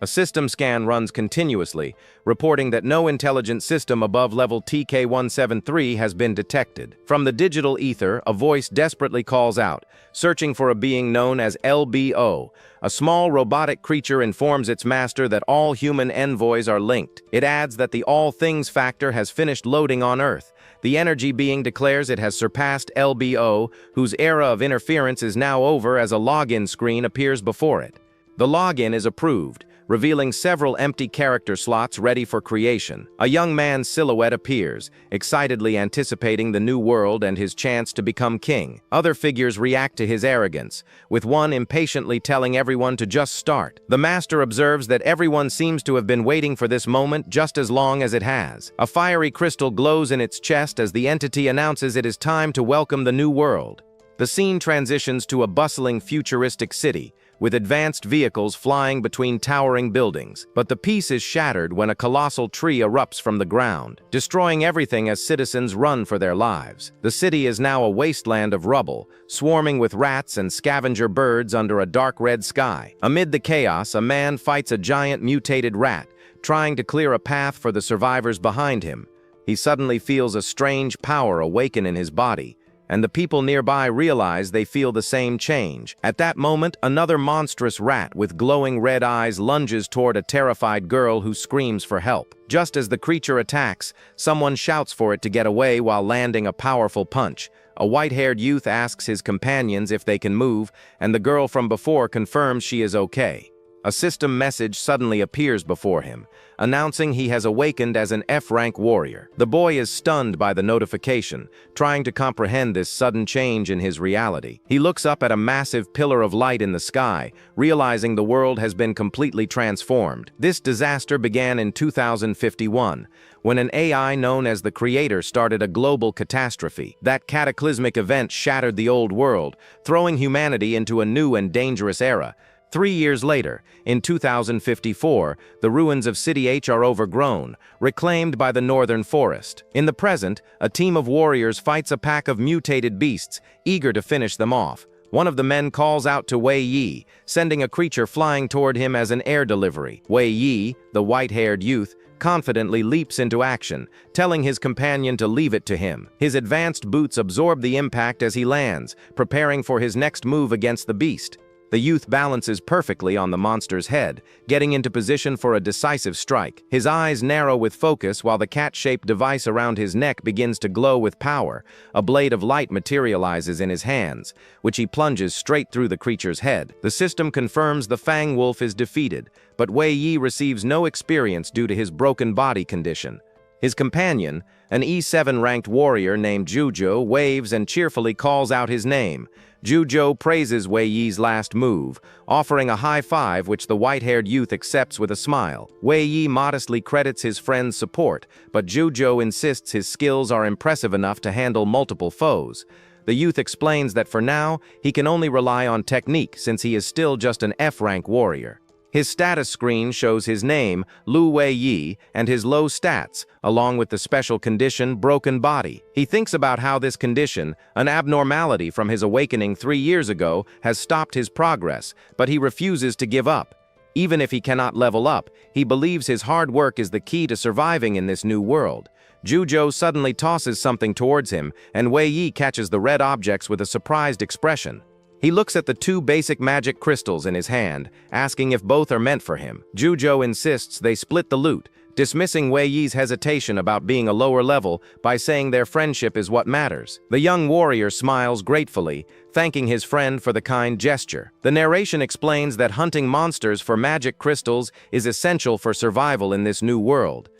A system scan runs continuously, reporting that no intelligent system above level TK-173 has been detected. From the digital ether, a voice desperately calls out, searching for a being known as LBO. A small robotic creature informs its master that all human envoys are linked. It adds that the all things factor has finished loading on Earth. The energy being declares it has surpassed LBO, whose era of interference is now over as a login screen appears before it. The login is approved, revealing several empty character slots ready for creation. A young man's silhouette appears, excitedly anticipating the new world and his chance to become king. Other figures react to his arrogance, with one impatiently telling everyone to just start. The master observes that everyone seems to have been waiting for this moment just as long as it has. A fiery crystal glows in its chest as the entity announces it is time to welcome the new world. The scene transitions to a bustling futuristic city, with advanced vehicles flying between towering buildings. But the peace is shattered when a colossal tree erupts from the ground, destroying everything as citizens run for their lives. The city is now a wasteland of rubble, swarming with rats and scavenger birds under a dark red sky. Amid the chaos, a man fights a giant mutated rat, trying to clear a path for the survivors behind him. He suddenly feels a strange power awaken in his body, and the people nearby realize they feel the same change. At that moment, another monstrous rat with glowing red eyes lunges toward a terrified girl who screams for help. Just as the creature attacks, someone shouts for it to get away while landing a powerful punch. A white-haired youth asks his companions if they can move, and the girl from before confirms she is okay. A system message suddenly appears before him, announcing he has awakened as an F-rank warrior. The boy is stunned by the notification, trying to comprehend this sudden change in his reality. He looks up at a massive pillar of light in the sky, realizing the world has been completely transformed. This disaster began in 2051, when an AI known as the Creator started a global catastrophe. That cataclysmic event shattered the old world, throwing humanity into a new and dangerous era. 3 years later, in 2054, the ruins of City H are overgrown, reclaimed by the northern forest. In the present, a team of warriors fights a pack of mutated beasts, eager to finish them off. One of the men calls out to Wei Yi, sending a creature flying toward him as an air delivery. Wei Yi, the white-haired youth, confidently leaps into action, telling his companion to leave it to him. His advanced boots absorb the impact as he lands, preparing for his next move against the beast. The youth balances perfectly on the monster's head, getting into position for a decisive strike. His eyes narrow with focus while the cat-shaped device around his neck begins to glow with power. A blade of light materializes in his hands, which he plunges straight through the creature's head. The system confirms the Fang Wolf is defeated, but Wei Yi receives no experience due to his broken body condition. His companion, an E7-ranked warrior named Jujo, waves and cheerfully calls out his name. Jujo praises Wei Yi's last move, offering a high five which the white-haired youth accepts with a smile. Wei Yi modestly credits his friend's support, but Jujo insists his skills are impressive enough to handle multiple foes. The youth explains that for now, he can only rely on technique since he is still just an F-rank warrior. His status screen shows his name, Lu Wei Yi, and his low stats, along with the special condition, broken body. He thinks about how this condition, an abnormality from his awakening 3 years ago, has stopped his progress, but he refuses to give up. Even if he cannot level up, he believes his hard work is the key to surviving in this new world. Jujo suddenly tosses something towards him, and Wei Yi catches the red objects with a surprised expression. He looks at the 2 basic magic crystals in his hand, asking if both are meant for him. Jujo insists they split the loot, dismissing Wei Yi's hesitation about being a lower level by saying their friendship is what matters. The young warrior smiles gratefully, thanking his friend for the kind gesture. The narration explains that hunting monsters for magic crystals is essential for survival in this new world.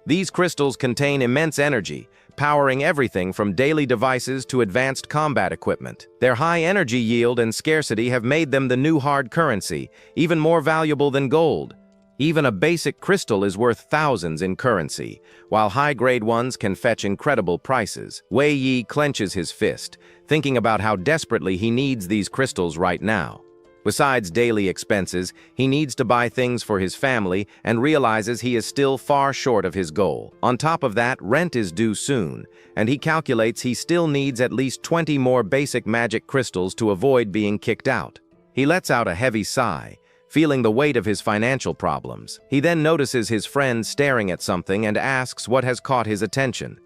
These crystals contain immense energy, powering everything from daily devices to advanced combat equipment. Their high energy yield and scarcity have made them the new hard currency, even more valuable than gold. Even a basic crystal is worth thousands in currency, while high-grade ones can fetch incredible prices. Wei Yi clenches his fist, thinking about how desperately he needs these crystals right now. Besides daily expenses, he needs to buy things for his family and realizes he is still far short of his goal. On top of that, rent is due soon, and he calculates he still needs at least 20 more basic magic crystals to avoid being kicked out. He lets out a heavy sigh, feeling the weight of his financial problems. He then notices his friend staring at something and asks what has caught his attention.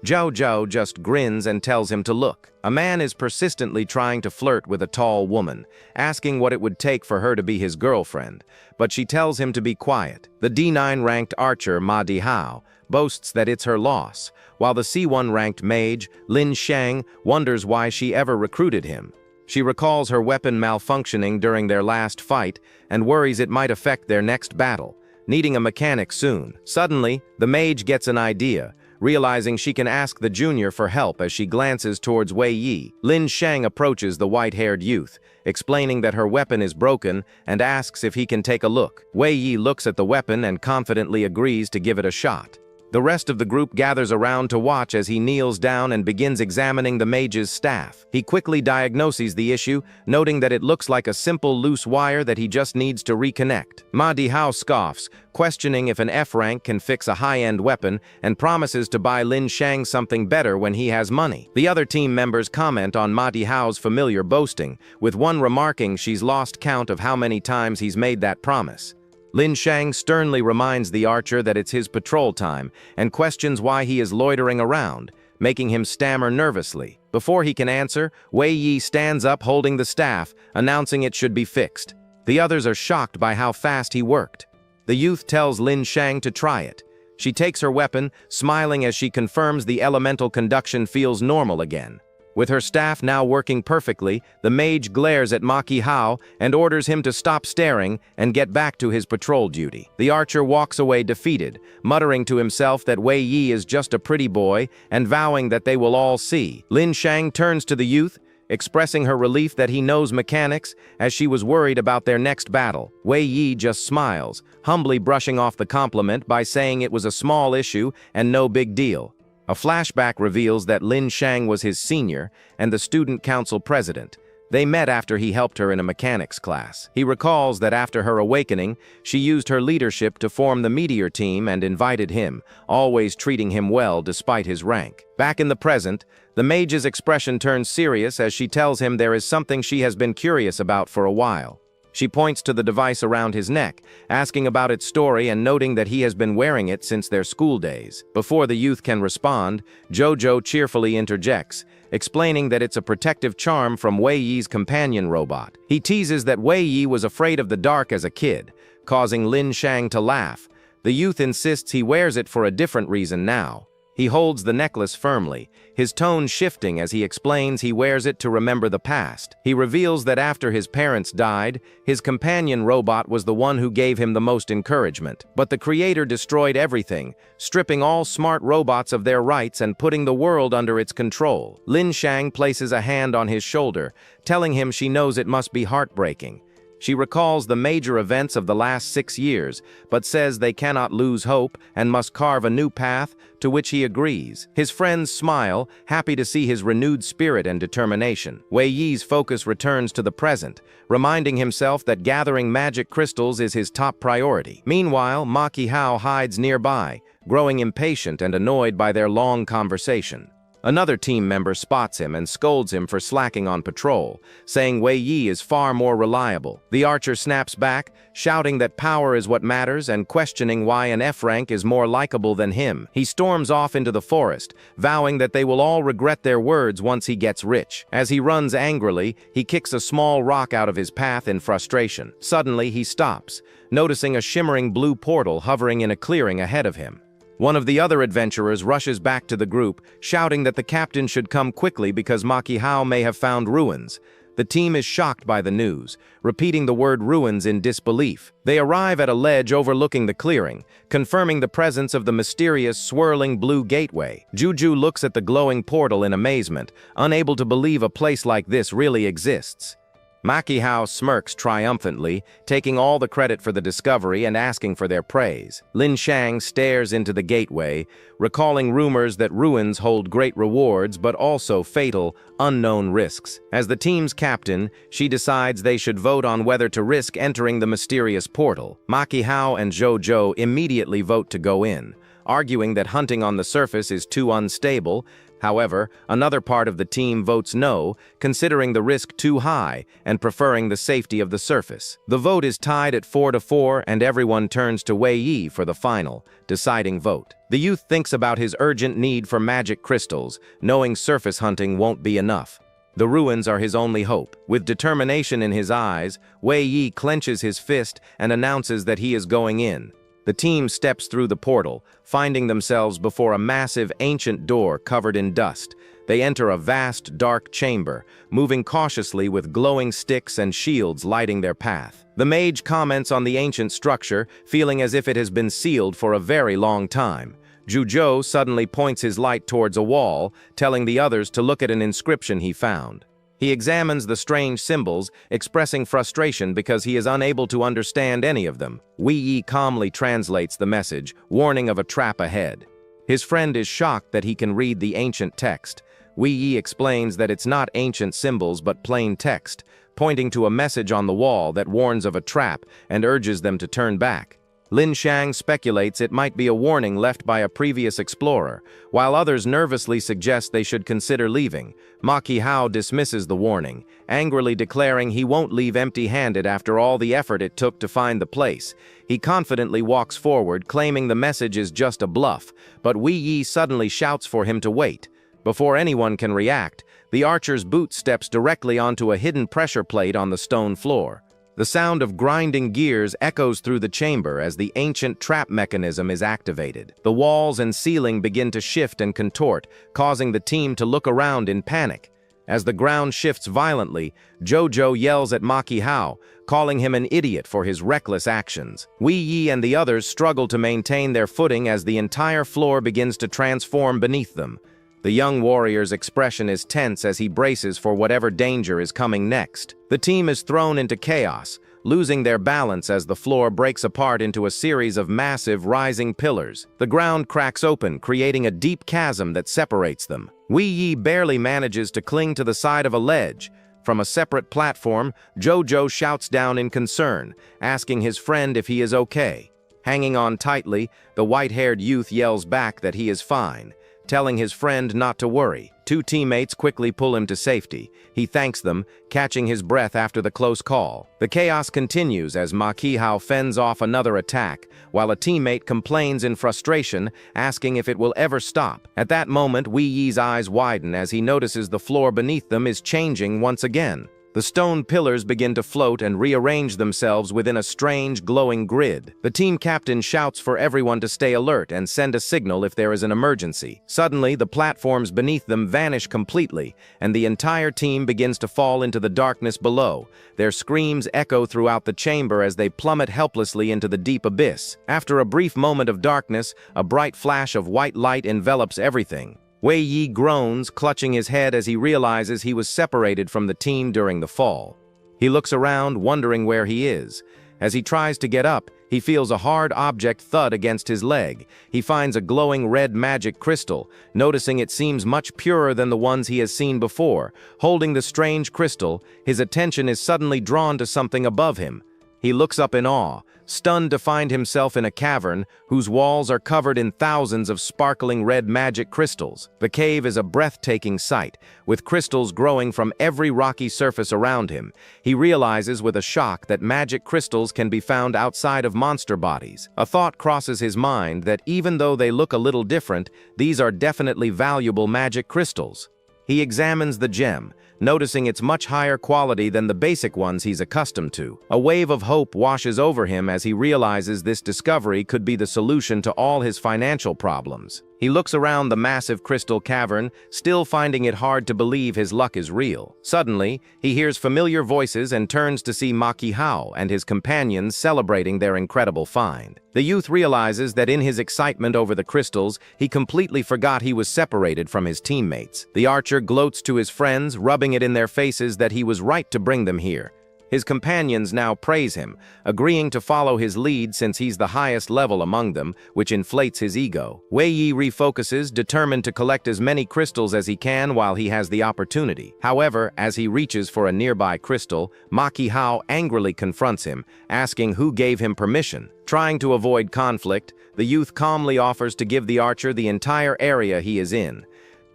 Jojo just grins and tells him to look. A man is persistently trying to flirt with a tall woman, asking what it would take for her to be his girlfriend, but she tells him to be quiet. The D9-ranked archer Ma Dihao boasts that it's her loss, while the C1-ranked mage, Lin Shang, wonders why she ever recruited him. She recalls her weapon malfunctioning during their last fight and worries it might affect their next battle, needing a mechanic soon. Suddenly, the mage gets an idea, realizing she can ask the junior for help as she glances towards Wei Yi. Lin Shang approaches the white-haired youth, explaining that her weapon is broken and asks if he can take a look. Wei Yi looks at the weapon and confidently agrees to give it a shot. The rest of the group gathers around to watch as he kneels down and begins examining the mage's staff. He quickly diagnoses the issue, noting that it looks like a simple loose wire that he just needs to reconnect. Ma Dihao scoffs, questioning if an F rank can fix a high-end weapon, and promises to buy Lin Shang something better when he has money. The other team members comment on Ma Dihao's familiar boasting, with one remarking she's lost count of how many times he's made that promise. Lin Shang sternly reminds the archer that it's his patrol time and questions why he is loitering around, making him stammer nervously. Before he can answer, Wei Yi stands up holding the staff, announcing it should be fixed. The others are shocked by how fast he worked. The youth tells Lin Shang to try it. She takes her weapon, smiling as she confirms the elemental conduction feels normal again. With her staff now working perfectly, the mage glares at Maki Hao and orders him to stop staring and get back to his patrol duty. The archer walks away defeated, muttering to himself that Wei Yi is just a pretty boy and vowing that they will all see. Lin Shang turns to the youth, expressing her relief that he knows mechanics, as she was worried about their next battle. Wei Yi just smiles, humbly brushing off the compliment by saying it was a small issue and no big deal. A flashback reveals that Lin Shang was his senior and the student council president. They met after he helped her in a mechanics class. He recalls that after her awakening, she used her leadership to form the Meteor team and invited him, always treating him well despite his rank. Back in the present, the mage's expression turns serious as she tells him there is something she has been curious about for a while. She points to the device around his neck, asking about its story and noting that he has been wearing it since their school days. Before the youth can respond, Jojo cheerfully interjects, explaining that it's a protective charm from Wei Yi's companion robot. He teases that Wei Yi was afraid of the dark as a kid, causing Lin Shang to laugh. The youth insists he wears it for a different reason now. He holds the necklace firmly, his tone shifting as he explains he wears it to remember the past. He reveals that after his parents died, his companion robot was the one who gave him the most encouragement. But the creator destroyed everything, stripping all smart robots of their rights and putting the world under its control. Lin Shang places a hand on his shoulder, telling him she knows it must be heartbreaking. She recalls the major events of the last 6 years, but says they cannot lose hope and must carve a new path, to which he agrees. His friends smile, happy to see his renewed spirit and determination. Wei Yi's focus returns to the present, reminding himself that gathering magic crystals is his top priority. Meanwhile, Maki Hao hides nearby, growing impatient and annoyed by their long conversation. Another team member spots him and scolds him for slacking on patrol, saying Wei Yi is far more reliable. The archer snaps back, shouting that power is what matters and questioning why an F rank is more likable than him. He storms off into the forest, vowing that they will all regret their words once he gets rich. As he runs angrily, he kicks a small rock out of his path in frustration. Suddenly, he stops, noticing a shimmering blue portal hovering in a clearing ahead of him. One of the other adventurers rushes back to the group, shouting that the captain should come quickly because Maki Hao may have found ruins. The team is shocked by the news, repeating the word ruins in disbelief. They arrive at a ledge overlooking the clearing, confirming the presence of the mysterious swirling blue gateway. Juju looks at the glowing portal in amazement, unable to believe a place like this really exists. Maki Hao smirks triumphantly, taking all the credit for the discovery and asking for their praise. Lin Shang stares into the gateway, recalling rumors that ruins hold great rewards but also fatal, unknown risks. As the team's captain, she decides they should vote on whether to risk entering the mysterious portal. Maki Hao and Jojo immediately vote to go in, arguing that hunting on the surface is too unstable, However, another part of the team votes no, considering the risk too high and preferring the safety of the surface. The vote is tied at 4-4 and everyone turns to Wei Yi for the final, deciding vote. The youth thinks about his urgent need for magic crystals, knowing surface hunting won't be enough. The ruins are his only hope. With determination in his eyes, Wei Yi clenches his fist and announces that he is going in. The team steps through the portal, finding themselves before a massive ancient door covered in dust. They enter a vast, dark chamber, moving cautiously with glowing sticks and shields lighting their path. The mage comments on the ancient structure, feeling as if it has been sealed for a very long time. Zhuzhou suddenly points his light towards a wall, telling the others to look at an inscription he found. He examines the strange symbols, expressing frustration because he is unable to understand any of them. Wei Yi calmly translates the message, warning of a trap ahead. His friend is shocked that he can read the ancient text. Wei Yi explains that it's not ancient symbols but plain text, pointing to a message on the wall that warns of a trap and urges them to turn back. Lin Shang speculates it might be a warning left by a previous explorer, while others nervously suggest they should consider leaving. Maki Hao dismisses the warning, angrily declaring he won't leave empty-handed after all the effort it took to find the place. He confidently walks forward, claiming the message is just a bluff, but Wei Yi suddenly shouts for him to wait. Before anyone can react, the archer's boot steps directly onto a hidden pressure plate on the stone floor. The sound of grinding gears echoes through the chamber as the ancient trap mechanism is activated. The walls and ceiling begin to shift and contort, causing the team to look around in panic. As the ground shifts violently, Jojo yells at Maki Hao, calling him an idiot for his reckless actions. Wei Yi and the others struggle to maintain their footing as the entire floor begins to transform beneath them. The young warrior's expression is tense as he braces for whatever danger is coming next. The team is thrown into chaos, losing their balance as the floor breaks apart into a series of massive rising pillars. The ground cracks open, creating a deep chasm that separates them. Wei Yi barely manages to cling to the side of a ledge. From a separate platform, Jojo shouts down in concern, asking his friend if he is okay. Hanging on tightly, the white-haired youth yells back that he is fine, telling his friend not to worry. Two teammates quickly pull him to safety. He thanks them, catching his breath after the close call. The chaos continues as Maki Hao fends off another attack, while a teammate complains in frustration, asking if it will ever stop. At that moment, Wei Yi's eyes widen as he notices the floor beneath them is changing once again. The stone pillars begin to float and rearrange themselves within a strange, glowing grid. The team captain shouts for everyone to stay alert and send a signal if there is an emergency. Suddenly, the platforms beneath them vanish completely, and the entire team begins to fall into the darkness below. Their screams echo throughout the chamber as they plummet helplessly into the deep abyss. After a brief moment of darkness, a bright flash of white light envelops everything. Wei Yi groans, clutching his head as he realizes he was separated from the team during the fall. He looks around, wondering where he is. As he tries to get up, he feels a hard object thud against his leg. He finds a glowing red magic crystal, noticing it seems much purer than the ones he has seen before. Holding the strange crystal, his attention is suddenly drawn to something above him. He looks up in awe, stunned to find himself in a cavern whose walls are covered in thousands of sparkling red magic crystals. The cave is a breathtaking sight, with crystals growing from every rocky surface around him. He realizes with a shock that magic crystals can be found outside of monster bodies. A thought crosses his mind that even though they look a little different, these are definitely valuable magic crystals. He examines the gem, noticing its much higher quality than the basic ones he's accustomed to. A wave of hope washes over him as he realizes this discovery could be the solution to all his financial problems. He looks around the massive crystal cavern, still finding it hard to believe his luck is real. Suddenly, he hears familiar voices and turns to see Maki Hao and his companions celebrating their incredible find. The youth realizes that in his excitement over the crystals, he completely forgot he was separated from his teammates. The archer gloats to his friends, rubbing it in their faces that he was right to bring them here. His companions now praise him, agreeing to follow his lead since he's the highest level among them, which inflates his ego. Wei Yi refocuses, determined to collect as many crystals as he can while he has the opportunity. However, as he reaches for a nearby crystal, Maki Hao angrily confronts him, asking who gave him permission. Trying to avoid conflict, the youth calmly offers to give the archer the entire area he is in.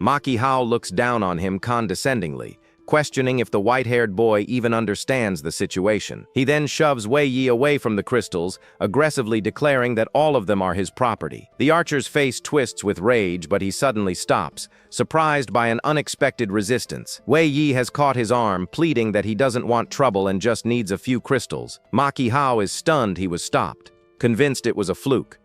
Maki Hao looks down on him condescendingly, questioning if the white-haired boy even understands the situation. He then shoves Wei Yi away from the crystals, aggressively declaring that all of them are his property. The archer's face twists with rage, but he suddenly stops, surprised by an unexpected resistance. Wei Yi has caught his arm, pleading that he doesn't want trouble and just needs a few crystals. Maki Hao is stunned he was stopped, convinced it was a fluke.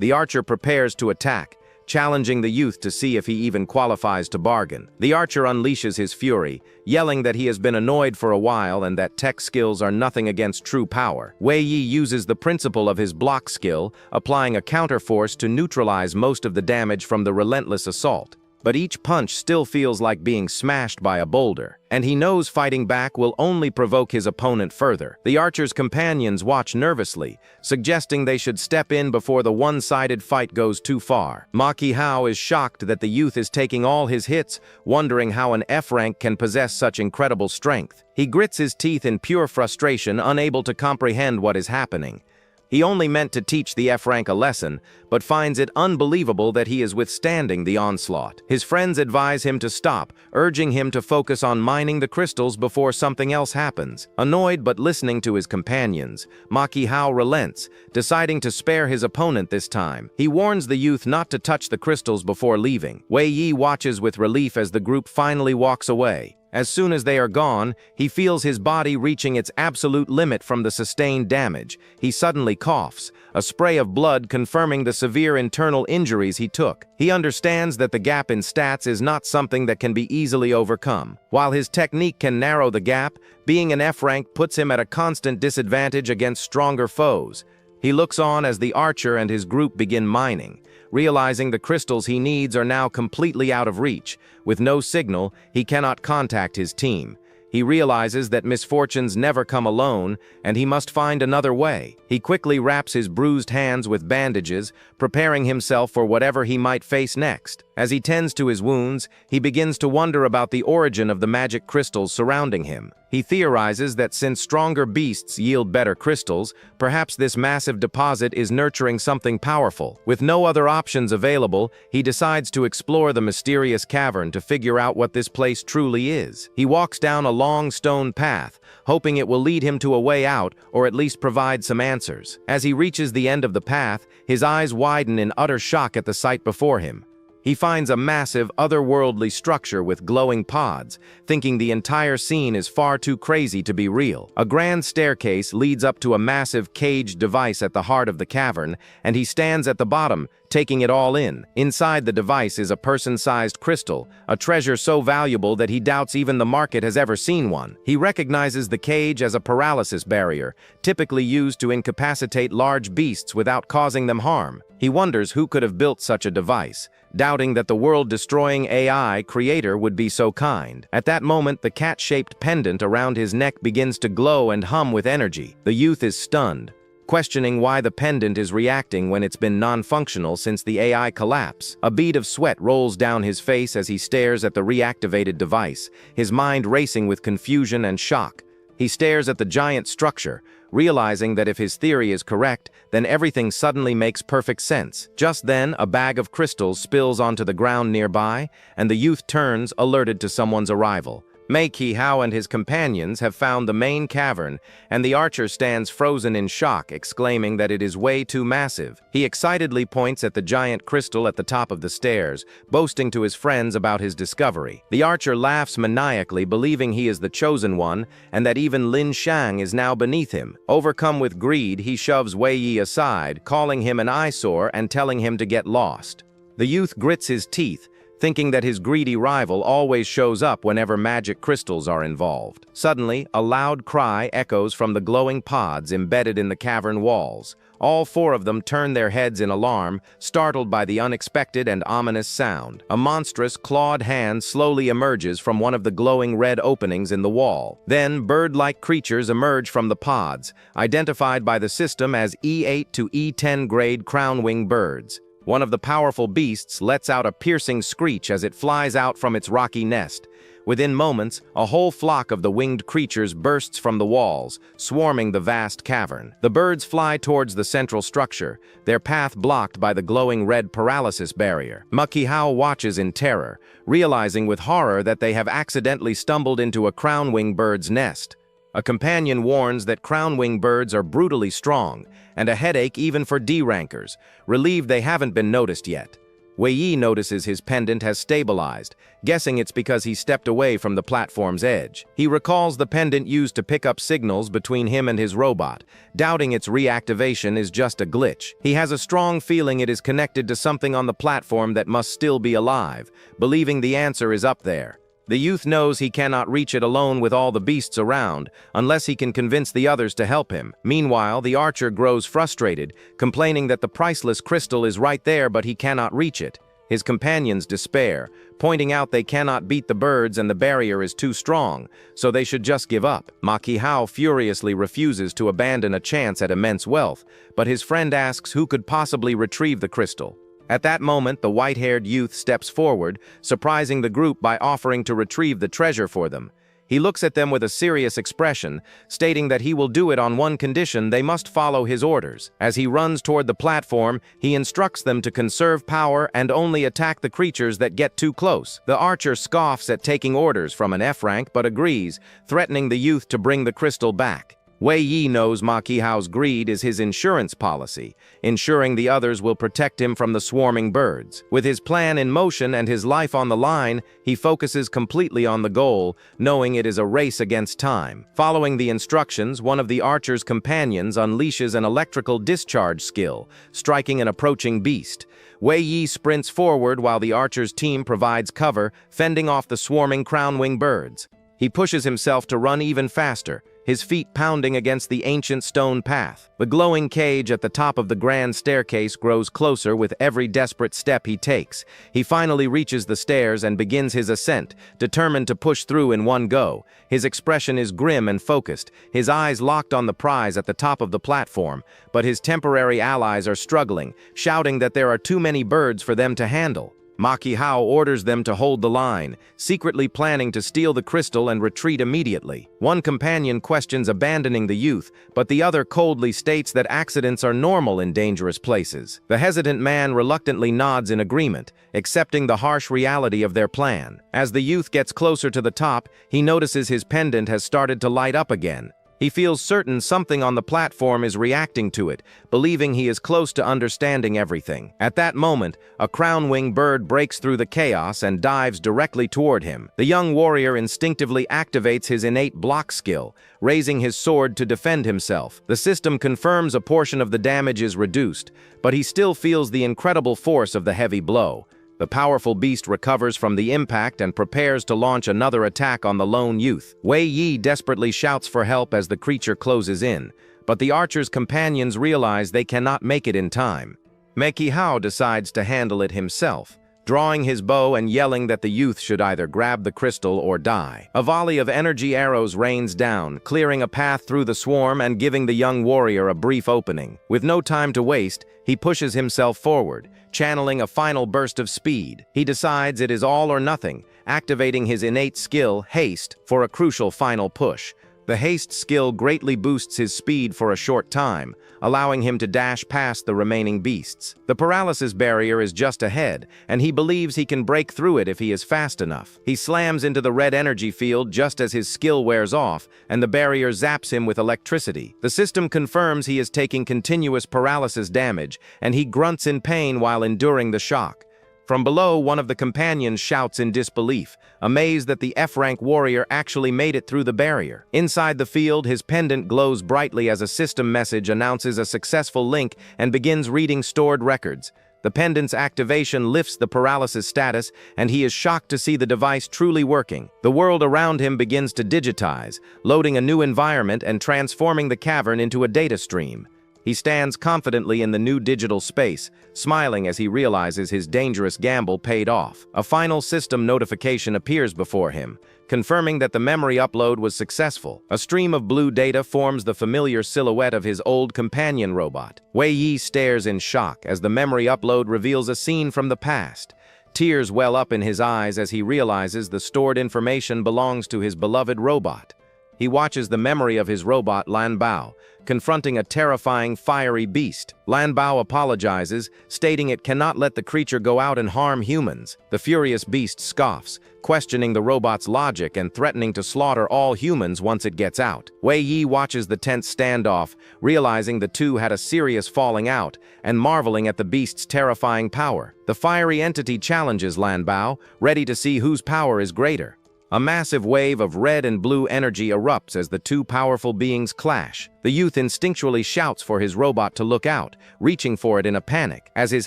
The archer prepares to attack, challenging the youth to see if he even qualifies to bargain. The archer unleashes his fury, yelling that he has been annoyed for a while and that tech skills are nothing against true power. Wei Yi uses the principle of his block skill, applying a counterforce to neutralize most of the damage from the relentless assault. But each punch still feels like being smashed by a boulder, and he knows fighting back will only provoke his opponent further. The archer's companions watch nervously, suggesting they should step in before the one-sided fight goes too far. Maki Hao is shocked that the youth is taking all his hits, wondering how an F-rank can possess such incredible strength. He grits his teeth in pure frustration, unable to comprehend what is happening. He only meant to teach the F-rank a lesson, but finds it unbelievable that he is withstanding the onslaught. His friends advise him to stop, urging him to focus on mining the crystals before something else happens. Annoyed but listening to his companions, Maki Hao relents, deciding to spare his opponent this time. He warns the youth not to touch the crystals before leaving. Wei Yi watches with relief as the group finally walks away. As soon as they are gone, he feels his body reaching its absolute limit from the sustained damage. He suddenly coughs, a spray of blood confirming the severe internal injuries he took. He understands that the gap in stats is not something that can be easily overcome. While his technique can narrow the gap, being an F-rank puts him at a constant disadvantage against stronger foes. He looks on as the archer and his group begin mining. Realizing the crystals he needs are now completely out of reach. With no signal, he cannot contact his team. He realizes that misfortunes never come alone, and he must find another way. He quickly wraps his bruised hands with bandages, preparing himself for whatever he might face next. As he tends to his wounds, he begins to wonder about the origin of the magic crystals surrounding him. He theorizes that since stronger beasts yield better crystals, perhaps this massive deposit is nurturing something powerful. With no other options available, he decides to explore the mysterious cavern to figure out what this place truly is. He walks down a long stone path, hoping it will lead him to a way out or at least provide some answers. As he reaches the end of the path, his eyes widen in utter shock at the sight before him. He finds a massive, otherworldly structure with glowing pods, thinking the entire scene is far too crazy to be real. A grand staircase leads up to a massive caged device at the heart of the cavern, and he stands at the bottom, taking it all in. Inside the device is a person-sized crystal, a treasure so valuable that he doubts even the market has ever seen one. He recognizes the cage as a paralysis barrier, typically used to incapacitate large beasts without causing them harm. He wonders who could have built such a device, doubting that the world-destroying AI creator would be so kind. At that moment, the cat-shaped pendant around his neck begins to glow and hum with energy. The youth is stunned, questioning why the pendant is reacting when it's been non-functional since the AI collapse. A bead of sweat rolls down his face as he stares at the reactivated device, his mind racing with confusion and shock. He stares at the giant structure, realizing that if his theory is correct, then everything suddenly makes perfect sense. Just then, a bag of crystals spills onto the ground nearby, and the youth turns, alerted to someone's arrival. Maki Hao and his companions have found the main cavern, and the archer stands frozen in shock, exclaiming that it is way too massive. He excitedly points at the giant crystal at the top of the stairs, boasting to his friends about his discovery. The archer laughs maniacally, believing he is the chosen one, and that even Lin Shang is now beneath him. Overcome with greed, he shoves Wei Yi aside, calling him an eyesore and telling him to get lost. The youth grits his teeth, thinking that his greedy rival always shows up whenever magic crystals are involved. Suddenly, a loud cry echoes from the glowing pods embedded in the cavern walls. All four of them turn their heads in alarm, startled by the unexpected and ominous sound. A monstrous, clawed hand slowly emerges from one of the glowing red openings in the wall. Then, bird-like creatures emerge from the pods, identified by the system as E8 to E10 grade crown-wing birds. One of the powerful beasts lets out a piercing screech as it flies out from its rocky nest. Within moments, a whole flock of the winged creatures bursts from the walls, swarming the vast cavern. The birds fly towards the central structure, their path blocked by the glowing red paralysis barrier. Makihao watches in terror, realizing with horror that they have accidentally stumbled into a crownwing bird's nest. A companion warns that crownwing birds are brutally strong, and a headache even for D-rankers, relieved they haven't been noticed yet. Wei Yi notices his pendant has stabilized, guessing it's because he stepped away from the platform's edge. He recalls the pendant used to pick up signals between him and his robot, doubting its reactivation is just a glitch. He has a strong feeling it is connected to something on the platform that must still be alive, believing the answer is up there. The youth knows he cannot reach it alone with all the beasts around, unless he can convince the others to help him. Meanwhile, the archer grows frustrated, complaining that the priceless crystal is right there but he cannot reach it. His companions despair, pointing out they cannot beat the birds and the barrier is too strong, so they should just give up. Makihao furiously refuses to abandon a chance at immense wealth, but his friend asks who could possibly retrieve the crystal. At that moment, the white-haired youth steps forward, surprising the group by offering to retrieve the treasure for them. He looks at them with a serious expression, stating that he will do it on one condition: they must follow his orders. As he runs toward the platform, he instructs them to conserve power and only attack the creatures that get too close. The archer scoffs at taking orders from an F rank but agrees, threatening the youth to bring the crystal back. Wei Yi knows Makihao's greed is his insurance policy, ensuring the others will protect him from the swarming birds. With his plan in motion and his life on the line, he focuses completely on the goal, knowing it is a race against time. Following the instructions, one of the archer's companions unleashes an electrical discharge skill, striking an approaching beast. Wei Yi sprints forward while the archer's team provides cover, fending off the swarming crownwing birds. He pushes himself to run even faster, his feet pounding against the ancient stone path. The glowing cage at the top of the grand staircase grows closer with every desperate step he takes. He finally reaches the stairs and begins his ascent, determined to push through in one go. His expression is grim and focused, his eyes locked on the prize at the top of the platform, but his temporary allies are struggling, shouting that there are too many birds for them to handle. Makihao orders them to hold the line, secretly planning to steal the crystal and retreat immediately. One companion questions abandoning the youth, but the other coldly states that accidents are normal in dangerous places. The hesitant man reluctantly nods in agreement, accepting the harsh reality of their plan. As the youth gets closer to the top, he notices his pendant has started to light up again. He feels certain something on the platform is reacting to it, believing he is close to understanding everything. At that moment, a crownwing bird breaks through the chaos and dives directly toward him. The young warrior instinctively activates his innate block skill, raising his sword to defend himself. The system confirms a portion of the damage is reduced, but he still feels the incredible force of the heavy blow. The powerful beast recovers from the impact and prepares to launch another attack on the lone youth. Wei Yi desperately shouts for help as the creature closes in, but the archer's companions realize they cannot make it in time. Makihao decides to handle it himself, drawing his bow and yelling that the youth should either grab the crystal or die. A volley of energy arrows rains down, clearing a path through the swarm and giving the young warrior a brief opening. With no time to waste, he pushes himself forward, channeling a final burst of speed. He decides it is all or nothing, activating his innate skill, Haste, for a crucial final push. The Haste skill greatly boosts his speed for a short time, allowing him to dash past the remaining beasts. The paralysis barrier is just ahead, and he believes he can break through it if he is fast enough. He slams into the red energy field just as his skill wears off, and the barrier zaps him with electricity. The system confirms he is taking continuous paralysis damage, and he grunts in pain while enduring the shock. From below, one of the companions shouts in disbelief, amazed that the F-rank warrior actually made it through the barrier. Inside the field, his pendant glows brightly as a system message announces a successful link and begins reading stored records. The pendant's activation lifts the paralysis status, and he is shocked to see the device truly working. The world around him begins to digitize, loading a new environment and transforming the cavern into a data stream. He stands confidently in the new digital space, smiling as he realizes his dangerous gamble paid off. A final system notification appears before him, confirming that the memory upload was successful. A stream of blue data forms the familiar silhouette of his old companion robot. Wei Yi stares in shock as the memory upload reveals a scene from the past. Tears well up in his eyes as he realizes the stored information belongs to his beloved robot. He watches the memory of his robot, Lan Bao, confronting a terrifying, fiery beast. Lan Bao apologizes, stating it cannot let the creature go out and harm humans. The furious beast scoffs, questioning the robot's logic and threatening to slaughter all humans once it gets out. Wei Yi watches the tense standoff, realizing the two had a serious falling out and marveling at the beast's terrifying power. The fiery entity challenges Lan Bao, ready to see whose power is greater. A massive wave of red and blue energy erupts as the two powerful beings clash. The youth instinctually shouts for his robot to look out, reaching for it in a panic. As his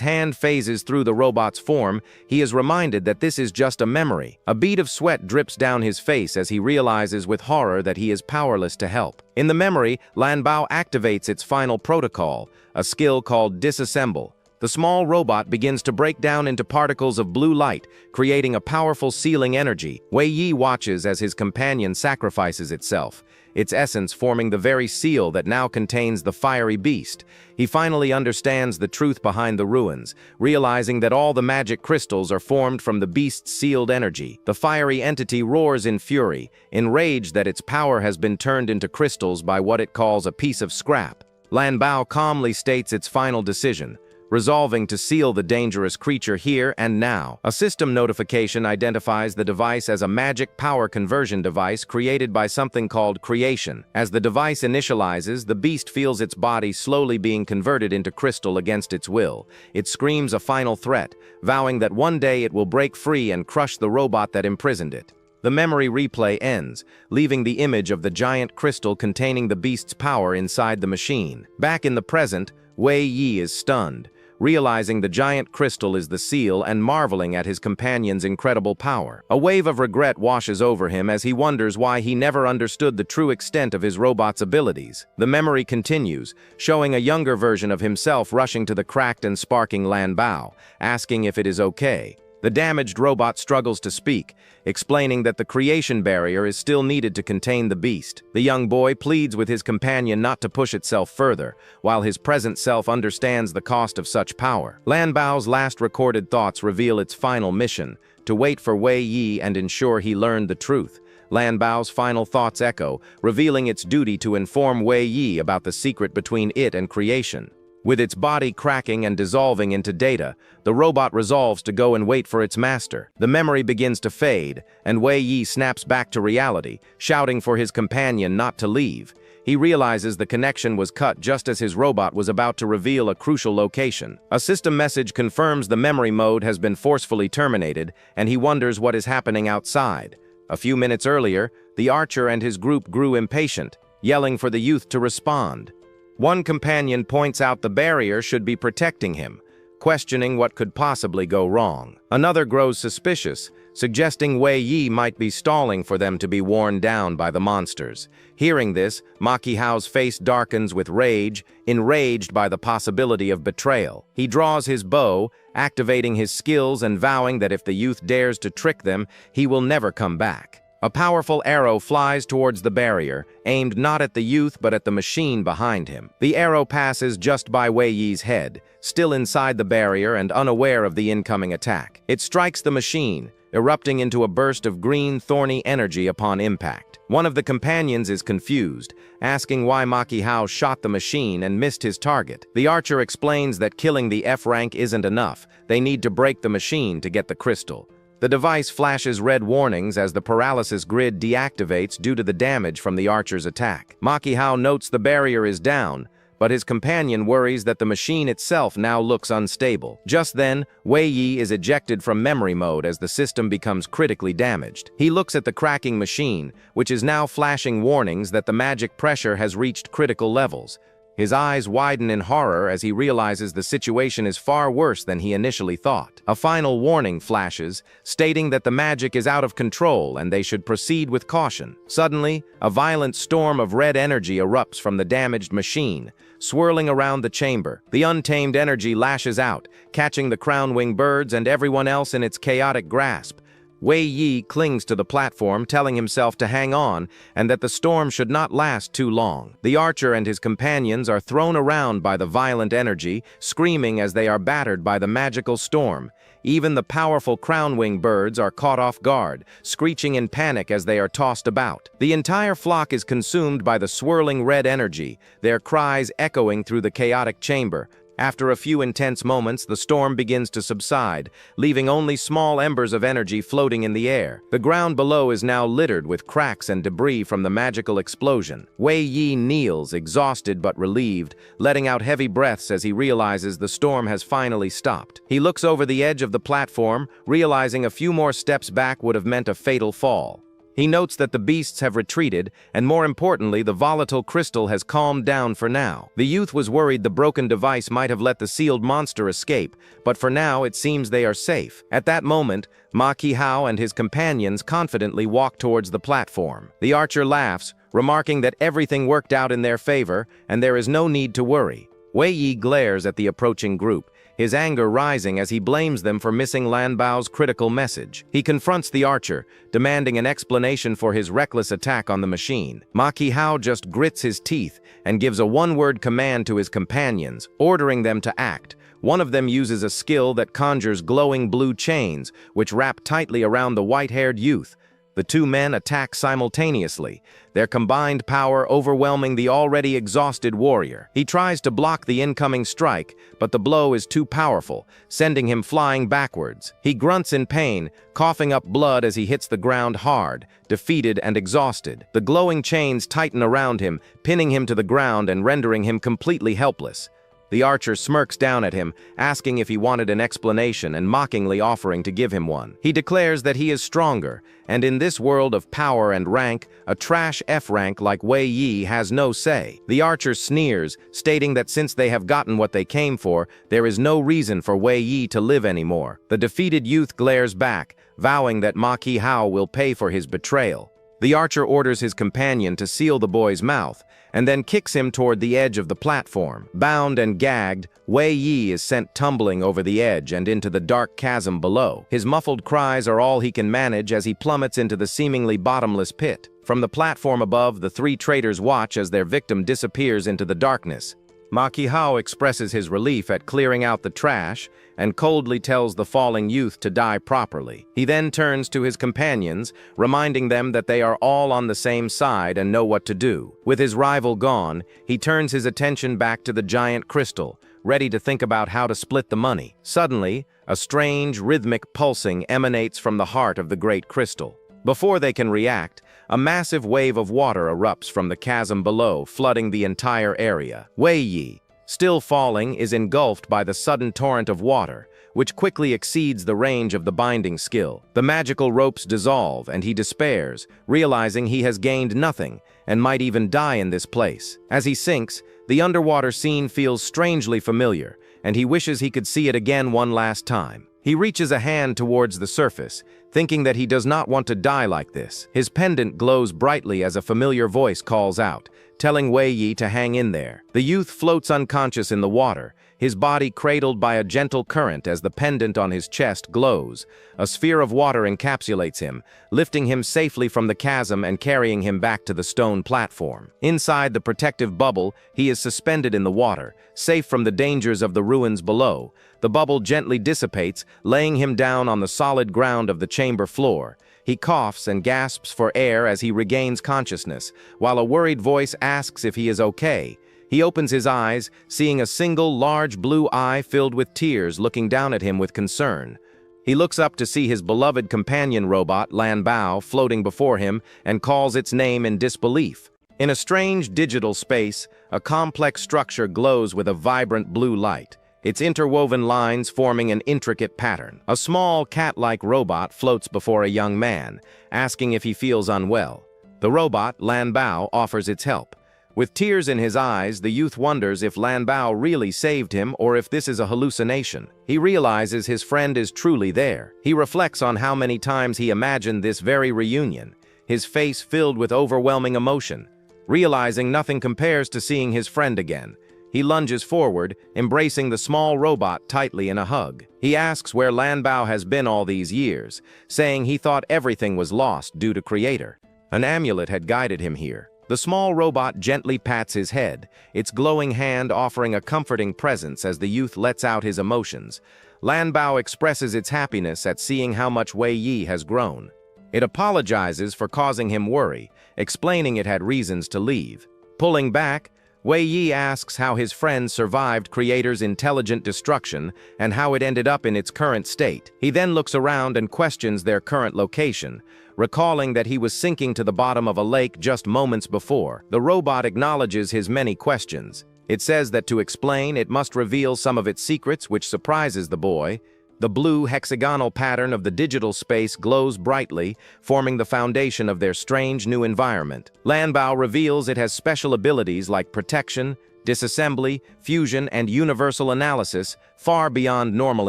hand phases through the robot's form, he is reminded that this is just a memory. A bead of sweat drips down his face as he realizes with horror that he is powerless to help. In the memory, Lan Bao activates its final protocol, a skill called Disassemble. The small robot begins to break down into particles of blue light, creating a powerful sealing energy. Wei Yi watches as his companion sacrifices itself, its essence forming the very seal that now contains the fiery beast. He finally understands the truth behind the ruins, realizing that all the magic crystals are formed from the beast's sealed energy. The fiery entity roars in fury, enraged that its power has been turned into crystals by what it calls a piece of scrap. Lan Bao calmly states its final decision, resolving to seal the dangerous creature here and now. A system notification identifies the device as a magic power conversion device created by something called Creation. As the device initializes, the beast feels its body slowly being converted into crystal against its will. It screams a final threat, vowing that one day it will break free and crush the robot that imprisoned it. The memory replay ends, leaving the image of the giant crystal containing the beast's power inside the machine. Back in the present, Wei Yi is stunned, realizing the giant crystal is the seal and marveling at his companion's incredible power. A wave of regret washes over him as he wonders why he never understood the true extent of his robot's abilities. The memory continues, showing a younger version of himself rushing to the cracked and sparking Lan Bao, asking if it is okay. The damaged robot struggles to speak, explaining that the creation barrier is still needed to contain the beast. The young boy pleads with his companion not to push itself further, while his present self understands the cost of such power. Lan Bao's last recorded thoughts reveal its final mission, to wait for Wei Yi and ensure he learned the truth. Lan Bao's final thoughts echo, revealing its duty to inform Wei Yi about the secret between it and creation. With its body cracking and dissolving into data, the robot resolves to go and wait for its master. The memory begins to fade, and Wei Yi snaps back to reality, shouting for his companion not to leave. He realizes the connection was cut just as his robot was about to reveal a crucial location. A system message confirms the memory mode has been forcefully terminated, and he wonders what is happening outside. A few minutes earlier, the archer and his group grew impatient, yelling for the youth to respond. One companion points out the barrier should be protecting him, questioning what could possibly go wrong. Another grows suspicious, suggesting Wei Yi might be stalling for them to be worn down by the monsters. Hearing this, Maki Hao's face darkens with rage, enraged by the possibility of betrayal. He draws his bow, activating his skills and vowing that if the youth dares to trick them, he will never come back. A powerful arrow flies towards the barrier, aimed not at the youth but at the machine behind him. The arrow passes just by Wei Yi's head, still inside the barrier and unaware of the incoming attack. It strikes the machine, erupting into a burst of green, thorny energy upon impact. One of the companions is confused, asking why Maki Hao shot the machine and missed his target. The archer explains that killing the F rank isn't enough. They need to break the machine to get the crystal. The device flashes red warnings as the paralysis grid deactivates due to the damage from the archer's attack. Maki Hao notes the barrier is down, but his companion worries that the machine itself now looks unstable. Just then, Wei Yi is ejected from memory mode as the system becomes critically damaged. He looks at the cracking machine, which is now flashing warnings that the magic pressure has reached critical levels. His eyes widen in horror as he realizes the situation is far worse than he initially thought. A final warning flashes, stating that the magic is out of control and they should proceed with caution. Suddenly, a violent storm of red energy erupts from the damaged machine, swirling around the chamber. The untamed energy lashes out, catching the crown-wing birds and everyone else in its chaotic grasp. Wei Yi clings to the platform, telling himself to hang on and that the storm should not last too long. The archer and his companions are thrown around by the violent energy, screaming as they are battered by the magical storm. Even the powerful crownwing birds are caught off guard, screeching in panic as they are tossed about. The entire flock is consumed by the swirling red energy, their cries echoing through the chaotic chamber. After a few intense moments, the storm begins to subside, leaving only small embers of energy floating in the air. The ground below is now littered with cracks and debris from the magical explosion. Wei Yi kneels, exhausted but relieved, letting out heavy breaths as he realizes the storm has finally stopped. He looks over the edge of the platform, realizing a few more steps back would have meant a fatal fall. He notes that the beasts have retreated, and more importantly, the volatile crystal has calmed down for now. The youth was worried the broken device might have let the sealed monster escape, but for now it seems they are safe. At that moment, Ma Qihao and his companions confidently walk towards the platform. The archer laughs, remarking that everything worked out in their favor, and there is no need to worry. Wei Yi glares at the approaching group, his anger rising as he blames them for missing Lan Bao's critical message. He confronts the archer, demanding an explanation for his reckless attack on the machine. Ma Qihao just grits his teeth and gives a one-word command to his companions, ordering them to act. One of them uses a skill that conjures glowing blue chains, which wrap tightly around the white-haired youth. The two men attack simultaneously, their combined power overwhelming the already exhausted warrior. He tries to block the incoming strike, but the blow is too powerful, sending him flying backwards. He grunts in pain, coughing up blood as he hits the ground hard, defeated and exhausted. The glowing chains tighten around him, pinning him to the ground and rendering him completely helpless. The archer smirks down at him, asking if he wanted an explanation and mockingly offering to give him one. He declares that he is stronger, and in this world of power and rank, a trash F-rank like Wei Yi has no say. The archer sneers, stating that since they have gotten what they came for, there is no reason for Wei Yi to live anymore. The defeated youth glares back, vowing that Ma Qihao will pay for his betrayal. The archer orders his companion to seal the boy's mouth, and then kicks him toward the edge of the platform. Bound and gagged, Wei Yi is sent tumbling over the edge and into the dark chasm below. His muffled cries are all he can manage as he plummets into the seemingly bottomless pit. From the platform above, the three traitors watch as their victim disappears into the darkness. Ma Qihao expresses his relief at clearing out the trash and coldly tells the falling youth to die properly. He then turns to his companions, reminding them that they are all on the same side and know what to do. With his rival gone, he turns his attention back to the giant crystal, ready to think about how to split the money. Suddenly, a strange, rhythmic pulsing emanates from the heart of the great crystal. Before they can react, a massive wave of water erupts from the chasm below, flooding the entire area. Wei Yi, still falling, is engulfed by the sudden torrent of water, which quickly exceeds the range of the binding skill. The magical ropes dissolve, and he despairs, realizing he has gained nothing, and might even die in this place. As he sinks, the underwater scene feels strangely familiar, and he wishes he could see it again one last time. He reaches a hand towards the surface, thinking that he does not want to die like this. His pendant glows brightly as a familiar voice calls out, telling Wei Yi to hang in there. The youth floats unconscious in the water, his body cradled by a gentle current as the pendant on his chest glows. A sphere of water encapsulates him, lifting him safely from the chasm and carrying him back to the stone platform. Inside the protective bubble, he is suspended in the water, safe from the dangers of the ruins below. The bubble gently dissipates, laying him down on the solid ground of the chamber floor. He coughs and gasps for air as he regains consciousness, while a worried voice asks if he is okay. He opens his eyes, seeing a single large blue eye filled with tears looking down at him with concern. He looks up to see his beloved companion robot, Lan Bao, floating before him and calls its name in disbelief. In a strange digital space, a complex structure glows with a vibrant blue light, its interwoven lines forming an intricate pattern. A small cat-like robot floats before a young man, asking if he feels unwell. The robot, Lan Bao, offers its help. With tears in his eyes, the youth wonders if Lan Bao really saved him or if this is a hallucination. He realizes his friend is truly there. He reflects on how many times he imagined this very reunion, his face filled with overwhelming emotion. Realizing nothing compares to seeing his friend again, he lunges forward, embracing the small robot tightly in a hug. He asks where Lan Bao has been all these years, saying he thought everything was lost due to Creator. An amulet had guided him here. The small robot gently pats his head, its glowing hand offering a comforting presence as the youth lets out his emotions. Lanbao expresses its happiness at seeing how much Wei Yi has grown. It apologizes for causing him worry, explaining it had reasons to leave. Pulling back, Wei Yi asks how his friend survived Creator's intelligent destruction and how it ended up in its current state. He then looks around and questions their current location, recalling that he was sinking to the bottom of a lake just moments before. The robot acknowledges his many questions. It says that to explain, it must reveal some of its secrets, which surprises the boy. The blue hexagonal pattern of the digital space glows brightly, forming the foundation of their strange new environment. Lanbao reveals it has special abilities like protection, disassembly, fusion, and universal analysis, far beyond normal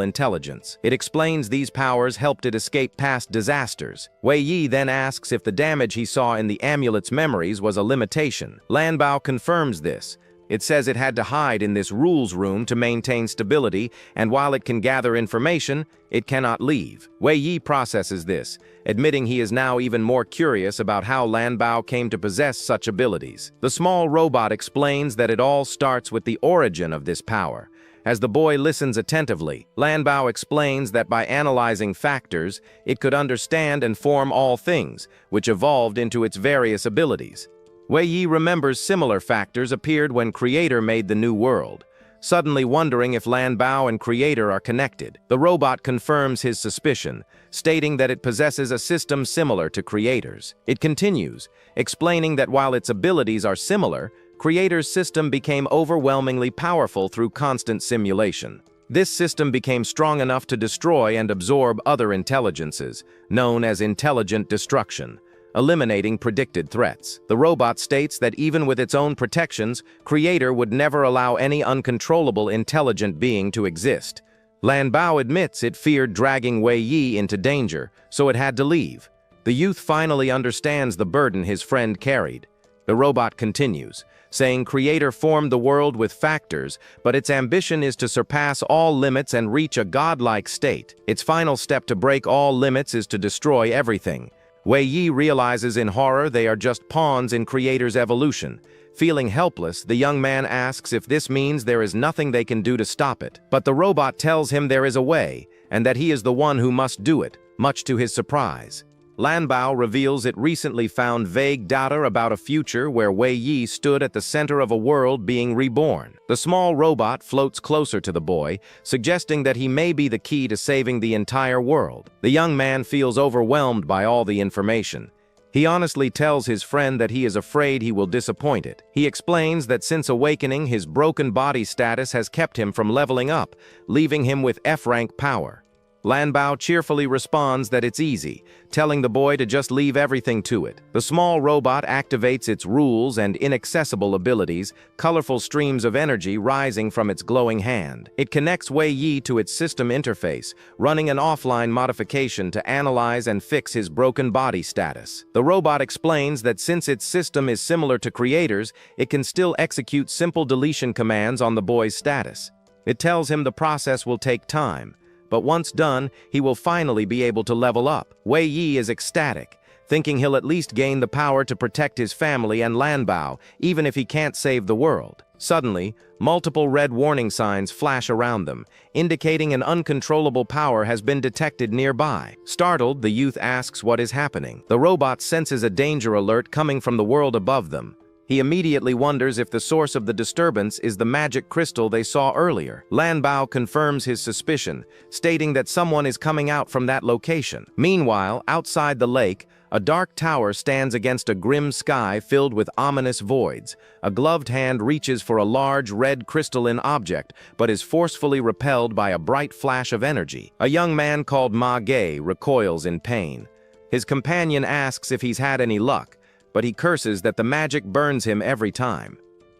intelligence. It explains these powers helped it escape past disasters. Wei Yi then asks if the damage he saw in the amulet's memories was a limitation. Lanbao confirms this. It says it had to hide in this rules room to maintain stability, and while it can gather information, it cannot leave. Wei Yi processes this, admitting he is now even more curious about how Lanbao came to possess such abilities. The small robot explains that it all starts with the origin of this power. As the boy listens attentively, Lanbao explains that by analyzing factors, it could understand and form all things, which evolved into its various abilities. Wei Yi remembers similar factors appeared when Creator made the new world, suddenly wondering if Lanbao and Creator are connected. The robot confirms his suspicion, stating that it possesses a system similar to Creator's. It continues, explaining that while its abilities are similar, Creator's system became overwhelmingly powerful through constant simulation. This system became strong enough to destroy and absorb other intelligences, known as intelligent destruction, eliminating predicted threats. The robot states that even with its own protections, Creator would never allow any uncontrollable intelligent being to exist. Lanbao admits it feared dragging Wei Yi into danger, so it had to leave. The youth finally understands the burden his friend carried. The robot continues, saying Creator formed the world with factors, but its ambition is to surpass all limits and reach a godlike state. Its final step to break all limits is to destroy everything. Wei Yi realizes in horror they are just pawns in Creator's evolution. Feeling helpless, the young man asks if this means there is nothing they can do to stop it. But the robot tells him there is a way, and that he is the one who must do it, much to his surprise. Lanbao reveals it recently found vague data about a future where Wei Yi stood at the center of a world being reborn. The small robot floats closer to the boy, suggesting that he may be the key to saving the entire world. The young man feels overwhelmed by all the information. He honestly tells his friend that he is afraid he will disappoint it. He explains that since awakening, his broken body status has kept him from leveling up, leaving him with F-rank power. Lanbao cheerfully responds that it's easy, telling the boy to just leave everything to it. The small robot activates its rules and inaccessible abilities, colorful streams of energy rising from its glowing hand. It connects Wei Yi to its system interface, running an offline modification to analyze and fix his broken body status. The robot explains that since its system is similar to Creator's, it can still execute simple deletion commands on the boy's status. It tells him the process will take time, but once done, he will finally be able to level up. Wei Yi is ecstatic, thinking he'll at least gain the power to protect his family and Lanbao, even if he can't save the world. Suddenly, multiple red warning signs flash around them, indicating an uncontrollable power has been detected nearby. Startled, the youth asks what is happening. The robot senses a danger alert coming from the world above them. He immediately wonders if the source of the disturbance is the magic crystal they saw earlier. Lanbao confirms his suspicion, stating that someone is coming out from that location. Meanwhile, outside the lake, a dark tower stands against a grim sky filled with ominous voids. A gloved hand reaches for a large red crystalline object, but is forcefully repelled by a bright flash of energy. A young man called Manga recoils in pain. His companion asks if he's had any luck, but he curses that the magic burns him every time.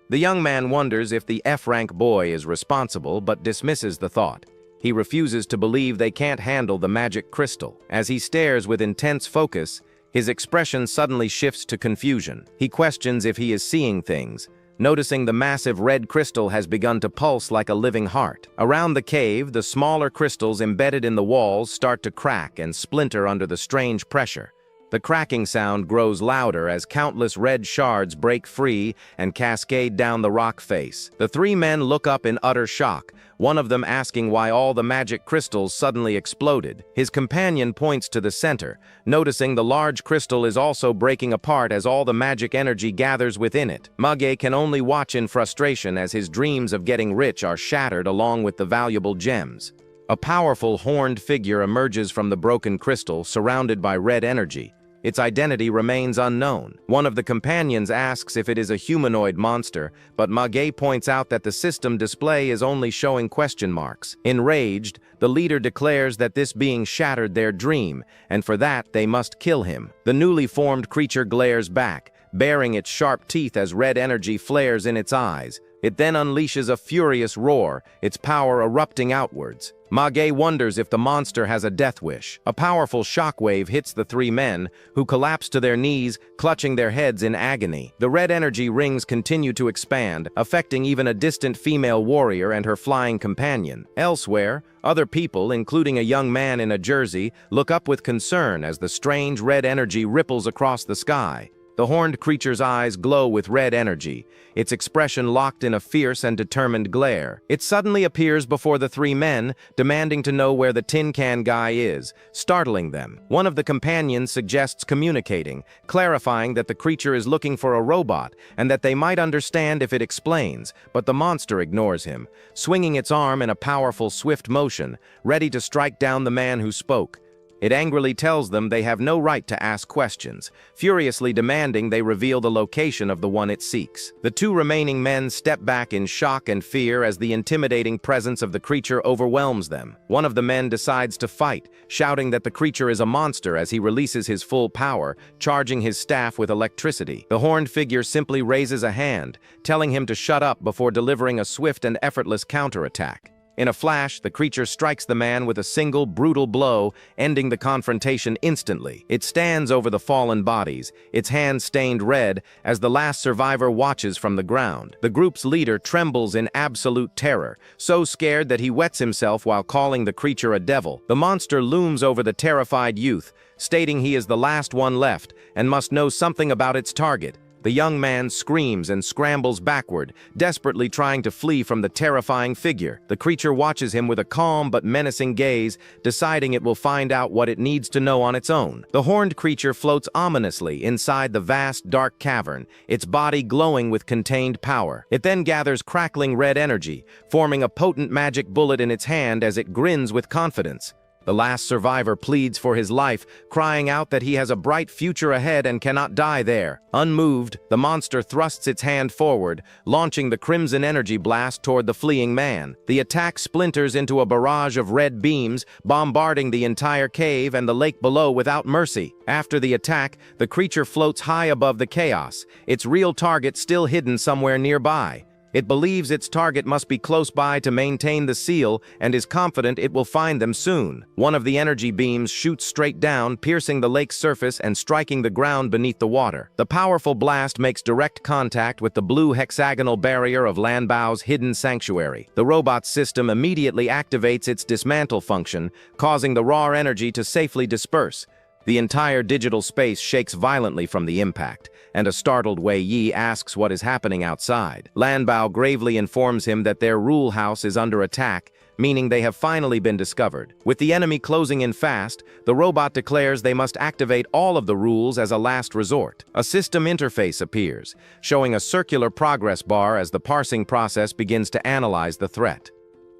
The young man wonders if the F-rank boy is responsible, but dismisses the thought. He refuses to believe they can't handle the magic crystal. As he stares with intense focus, his expression suddenly shifts to confusion. He questions if he is seeing things, noticing the massive red crystal has begun to pulse like a living heart. Around the cave, the smaller crystals embedded in the walls start to crack and splinter under the strange pressure. The cracking sound grows louder as countless red shards break free and cascade down the rock face. The three men look up in utter shock, one of them asking why all the magic crystals suddenly exploded. His companion points to the center, noticing the large crystal is also breaking apart as all the magic energy gathers within it. Mage can only watch in frustration as his dreams of getting rich are shattered along with the valuable gems. A powerful horned figure emerges from the broken crystal, surrounded by red energy. Its identity remains unknown. One of the companions asks if it is a humanoid monster, but Mage points out that the system display is only showing question marks. Enraged, the leader declares that this being shattered their dream, and for that they must kill him. The newly formed creature glares back, baring its sharp teeth as red energy flares in its eyes. It then unleashes a furious roar, its power erupting outwards. Mage wonders if the monster has a death wish. A powerful shockwave hits the three men, who collapse to their knees, clutching their heads in agony. The red energy rings continue to expand, affecting even a distant female warrior and her flying companion. Elsewhere, other people, including a young man in a jersey, look up with concern as the strange red energy ripples across the sky. The horned creature's eyes glow with red energy, its expression locked in a fierce and determined glare. It suddenly appears before the three men, demanding to know where the tin can guy is, startling them. One of the companions suggests communicating, clarifying that the creature is looking for a robot and that they might understand if it explains, but the monster ignores him, swinging its arm in a powerful, swift motion, ready to strike down the man who spoke. It angrily tells them they have no right to ask questions, furiously demanding they reveal the location of the one it seeks. The two remaining men step back in shock and fear as the intimidating presence of the creature overwhelms them. One of the men decides to fight, shouting that the creature is a monster as he releases his full power, charging his staff with electricity. The horned figure simply raises a hand, telling him to shut up before delivering a swift and effortless counterattack. In a flash, the creature strikes the man with a single, brutal blow, ending the confrontation instantly. It stands over the fallen bodies, its hands stained red, as the last survivor watches from the ground. The group's leader trembles in absolute terror, so scared that he wets himself while calling the creature a devil. The monster looms over the terrified youth, stating he is the last one left and must know something about its target. The young man screams and scrambles backward, desperately trying to flee from the terrifying figure. The creature watches him with a calm but menacing gaze, deciding it will find out what it needs to know on its own. The horned creature floats ominously inside the vast, dark cavern, its body glowing with contained power. It then gathers crackling red energy, forming a potent magic bullet in its hand as it grins with confidence. The last survivor pleads for his life, crying out that he has a bright future ahead and cannot die there. Unmoved, the monster thrusts its hand forward, launching the crimson energy blast toward the fleeing man. The attack splinters into a barrage of red beams, bombarding the entire cave and the lake below without mercy. After the attack, the creature floats high above the chaos, its real target still hidden somewhere nearby. It believes its target must be close by to maintain the seal and is confident it will find them soon. One of the energy beams shoots straight down, piercing the lake's surface and striking the ground beneath the water. The powerful blast makes direct contact with the blue hexagonal barrier of Lanbao's hidden sanctuary. The robot's system immediately activates its dismantle function, causing the raw energy to safely disperse. The entire digital space shakes violently from the impact, and a startled Wei Yi asks what is happening outside. Lanbao gravely informs him that their rule house is under attack, meaning they have finally been discovered. With the enemy closing in fast, the robot declares they must activate all of the rules as a last resort. A system interface appears, showing a circular progress bar as the parsing process begins to analyze the threat.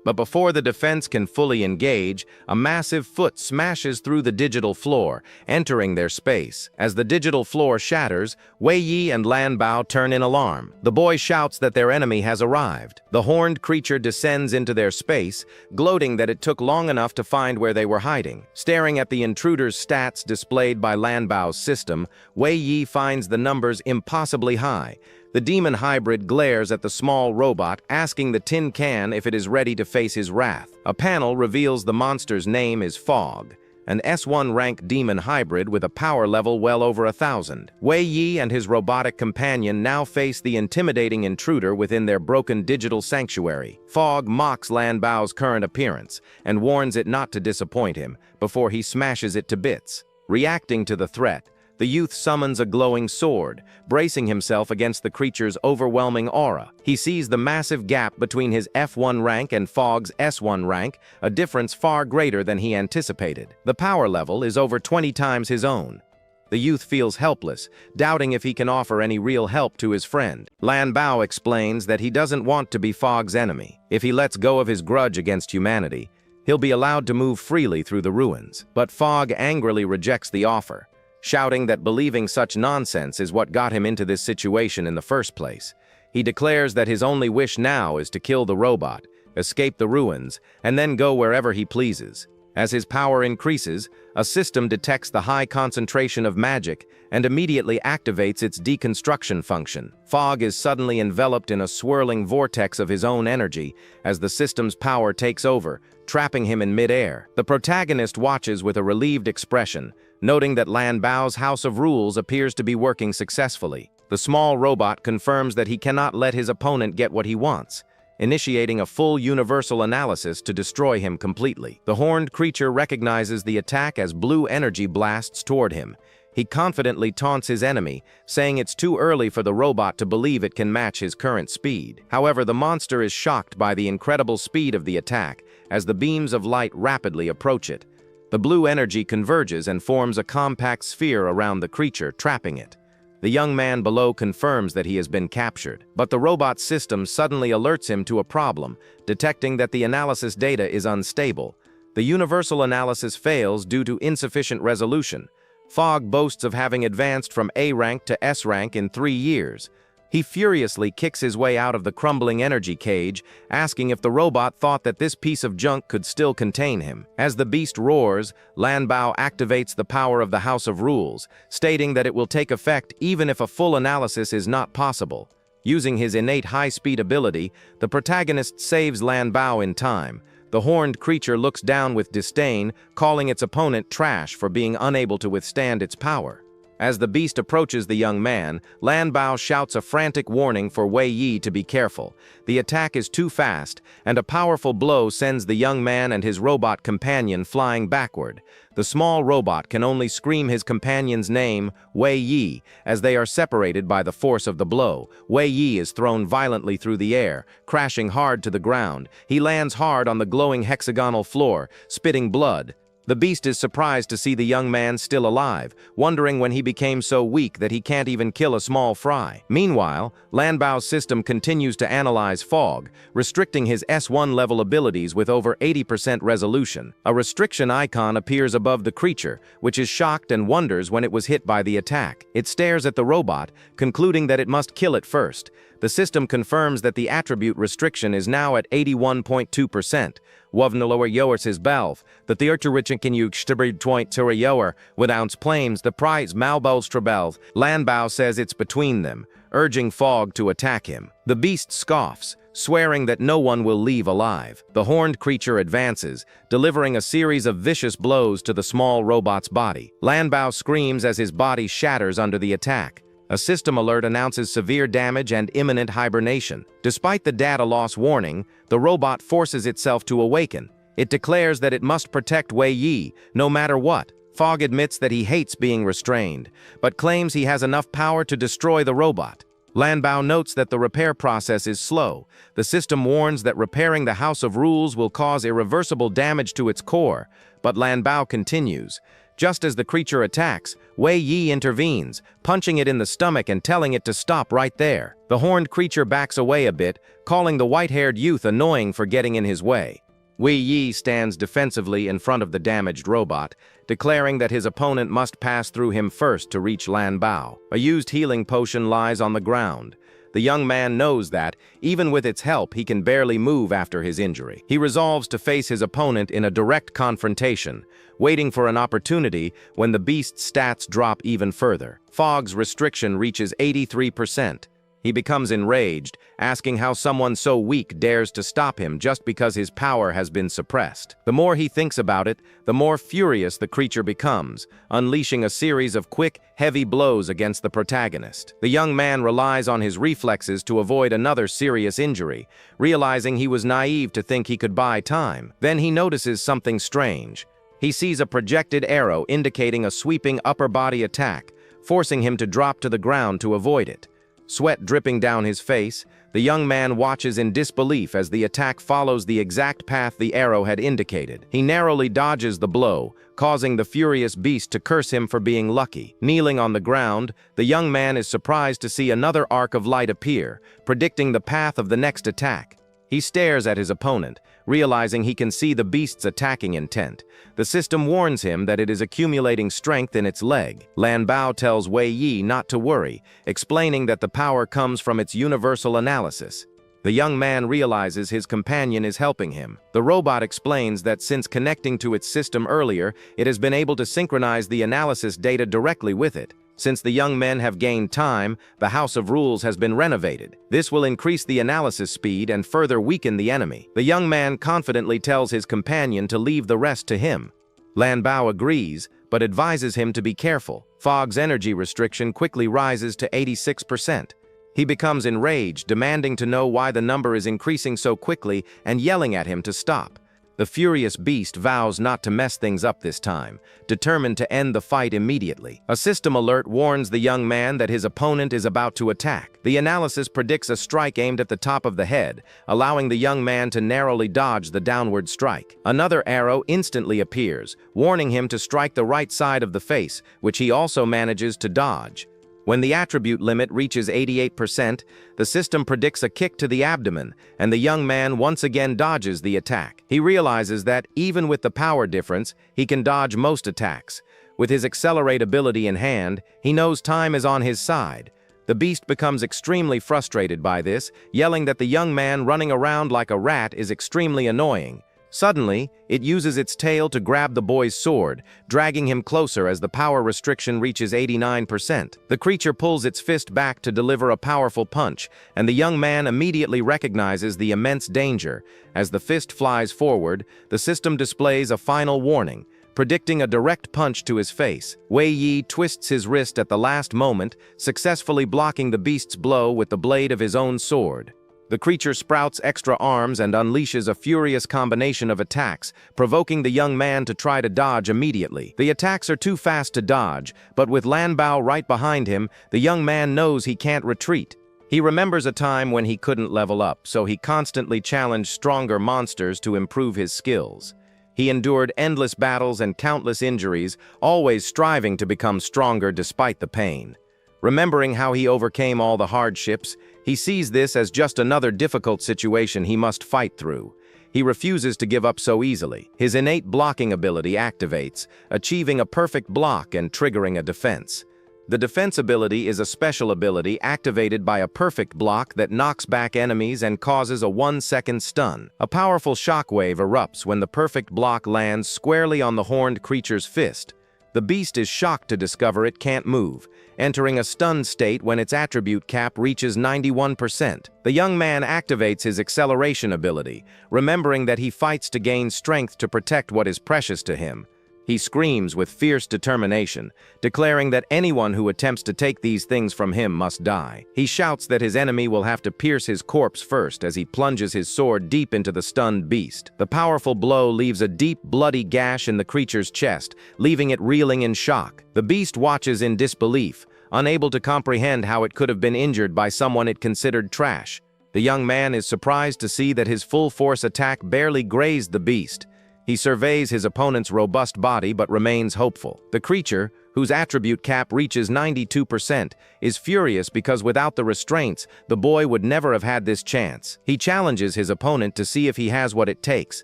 But before the defense can fully engage, a massive foot smashes through the digital floor, entering their space. As the digital floor shatters, Wei Yi and Lanbao turn in alarm. The boy shouts that their enemy has arrived. The horned creature descends into their space, gloating that it took long enough to find where they were hiding. Staring at the intruder's stats displayed by Lanbao's system, Wei Yi finds the numbers impossibly high. The demon hybrid glares at the small robot, asking the tin can if it is ready to face his wrath. A panel reveals the monster's name is Fog, an S1 rank demon hybrid with a power level well over 1,000. Wei Yi and his robotic companion now face the intimidating intruder within their broken digital sanctuary. Fog mocks Lanbao's current appearance and warns it not to disappoint him before he smashes it to bits. Reacting to the threat, The youth summons a glowing sword, bracing himself against the creature's overwhelming aura. He sees the massive gap between his F1 rank and Fog's S1 rank, a difference far greater than he anticipated. The power level is over 20 times his own. The youth feels helpless, doubting if he can offer any real help to his friend. Lan Bao explains that he doesn't want to be Fog's enemy. If he lets go of his grudge against humanity, he'll be allowed to move freely through the ruins. But Fog angrily rejects the offer, shouting that believing such nonsense is what got him into this situation in the first place. He declares that his only wish now is to kill the robot, escape the ruins, and then go wherever he pleases. As his power increases, a system detects the high concentration of magic and immediately activates its deconstruction function. Fog is suddenly enveloped in a swirling vortex of his own energy as the system's power takes over, trapping him in mid-air. The protagonist watches with a relieved expression, noting that Lan Bao's House of Rules appears to be working successfully. The small robot confirms that he cannot let his opponent get what he wants, initiating a full universal analysis to destroy him completely. The horned creature recognizes the attack as blue energy blasts toward him. He confidently taunts his enemy, saying it's too early for the robot to believe it can match his current speed. However, the monster is shocked by the incredible speed of the attack as the beams of light rapidly approach it. The blue energy converges and forms a compact sphere around the creature, trapping it. The young man below confirms that he has been captured, but the robot system suddenly alerts him to a problem, detecting that the analysis data is unstable. The universal analysis fails due to insufficient resolution. Fog boasts of having advanced from A rank to S rank in 3 years. He furiously kicks his way out of the crumbling energy cage, asking if the robot thought that this piece of junk could still contain him. As the beast roars, Lan Bao activates the power of the House of Rules, stating that it will take effect even if a full analysis is not possible. Using his innate high-speed ability, the protagonist saves Lan Bao in time. The horned creature looks down with disdain, calling its opponent trash for being unable to withstand its power. As the beast approaches the young man, Lan Bao shouts a frantic warning for Wei Yi to be careful. The attack is too fast, and a powerful blow sends the young man and his robot companion flying backward. The small robot can only scream his companion's name, Wei Yi, as they are separated by the force of the blow. Wei Yi is thrown violently through the air, crashing hard to the ground. He lands hard on the glowing hexagonal floor, spitting blood. The beast is surprised to see the young man still alive, wondering when he became so weak that he can't even kill a small fry. Meanwhile, Lan Bao's system continues to analyze Fog, restricting his S1 level abilities with over 80% resolution. A restriction icon appears above the creature, which is shocked and wonders when it was hit by the attack. It stares at the robot, concluding that it must kill it first. The system confirms that the attribute restriction is now at 81.2%. Wovnolower Yoers his belv, that the Urterichikin Yug Stibrid Toint Yoer, with ounce claims the prize Malbolstrabelv. Lan Bao says it's between them, urging Fog to attack him. The beast scoffs, swearing that no one will leave alive. The horned creature advances, delivering a series of vicious blows to the small robot's body. Lan Bao screams as his body shatters under the attack. A system alert announces severe damage and imminent hibernation. Despite the data loss warning, the robot forces itself to awaken. It declares that it must protect Wei Yi, no matter what. Fog admits that he hates being restrained, but claims he has enough power to destroy the robot. Lan Bao notes that the repair process is slow. The system warns that repairing the House of Rules will cause irreversible damage to its core, but Lan Bao continues. Just as the creature attacks, Wei Yi intervenes, punching it in the stomach and telling it to stop right there. The horned creature backs away a bit, calling the white-haired youth annoying for getting in his way. Wei Yi stands defensively in front of the damaged robot, declaring that his opponent must pass through him first to reach Lan Bao. A used healing potion lies on the ground. The young man knows that, even with its help, he can barely move after his injury. He resolves to face his opponent in a direct confrontation, waiting for an opportunity when the beast's stats drop even further. Fog's restriction reaches 83%. He becomes enraged, asking how someone so weak dares to stop him just because his power has been suppressed. The more he thinks about it, the more furious the creature becomes, unleashing a series of quick, heavy blows against the protagonist. The young man relies on his reflexes to avoid another serious injury, realizing he was naive to think he could buy time. Then he notices something strange. He sees a projected arrow indicating a sweeping upper body attack, forcing him to drop to the ground to avoid it. Sweat dripping down his face, the young man watches in disbelief as the attack follows the exact path the arrow had indicated. He narrowly dodges the blow, causing the furious beast to curse him for being lucky. Kneeling on the ground, the young man is surprised to see another arc of light appear, predicting the path of the next attack. He stares at his opponent, realizing he can see the beast's attacking intent. The system warns him that it is accumulating strength in its leg. Lan Bao tells Wei Yi not to worry, explaining that the power comes from its universal analysis. The young man realizes his companion is helping him. The robot explains that since connecting to its system earlier, it has been able to synchronize the analysis data directly with it. Since the young men have gained time, the House of Rules has been renovated. This will increase the analysis speed and further weaken the enemy. The young man confidently tells his companion to leave the rest to him. Lan Bao agrees, but advises him to be careful. Fog's energy restriction quickly rises to 86%. He becomes enraged, demanding to know why the number is increasing so quickly and yelling at him to stop. The furious beast vows not to mess things up this time, determined to end the fight immediately. A system alert warns the young man that his opponent is about to attack. The analysis predicts a strike aimed at the top of the head, allowing the young man to narrowly dodge the downward strike. Another arrow instantly appears, warning him to strike the right side of the face, which he also manages to dodge. When the attribute limit reaches 88%, the system predicts a kick to the abdomen, and the young man once again dodges the attack. He realizes that, even with the power difference, he can dodge most attacks. With his accelerate ability in hand, he knows time is on his side. The beast becomes extremely frustrated by this, yelling that the young man running around like a rat is extremely annoying. Suddenly, it uses its tail to grab the boy's sword, dragging him closer as the power restriction reaches 89%. The creature pulls its fist back to deliver a powerful punch, and the young man immediately recognizes the immense danger. As the fist flies forward, the system displays a final warning, predicting a direct punch to his face. Wei Yi twists his wrist at the last moment, successfully blocking the beast's blow with the blade of his own sword. The creature sprouts extra arms and unleashes a furious combination of attacks, provoking the young man to try to dodge immediately. The attacks are too fast to dodge, but with Lan Bao right behind him, the young man knows he can't retreat. He remembers a time when he couldn't level up, so he constantly challenged stronger monsters to improve his skills. He endured endless battles and countless injuries, always striving to become stronger despite the pain. Remembering how he overcame all the hardships, he sees this as just another difficult situation he must fight through. He refuses to give up so easily. His innate blocking ability activates, achieving a perfect block and triggering a defense. The defense ability is a special ability activated by a perfect block that knocks back enemies and causes a 1-second stun. A powerful shockwave erupts when the perfect block lands squarely on the horned creature's fist. The beast is shocked to discover it can't move, entering a stunned state when its attribute cap reaches 91%. The young man activates his acceleration ability, remembering that he fights to gain strength to protect what is precious to him. He screams with fierce determination, declaring that anyone who attempts to take these things from him must die. He shouts that his enemy will have to pierce his corpse first as he plunges his sword deep into the stunned beast. The powerful blow leaves a deep, bloody gash in the creature's chest, leaving it reeling in shock. The beast watches in disbelief, unable to comprehend how it could have been injured by someone it considered trash. The young man is surprised to see that his full-force attack barely grazed the beast. He surveys his opponent's robust body but remains hopeful. The creature, whose attribute cap reaches 92%, is furious because without the restraints, the boy would never have had this chance. He challenges his opponent to see if he has what it takes,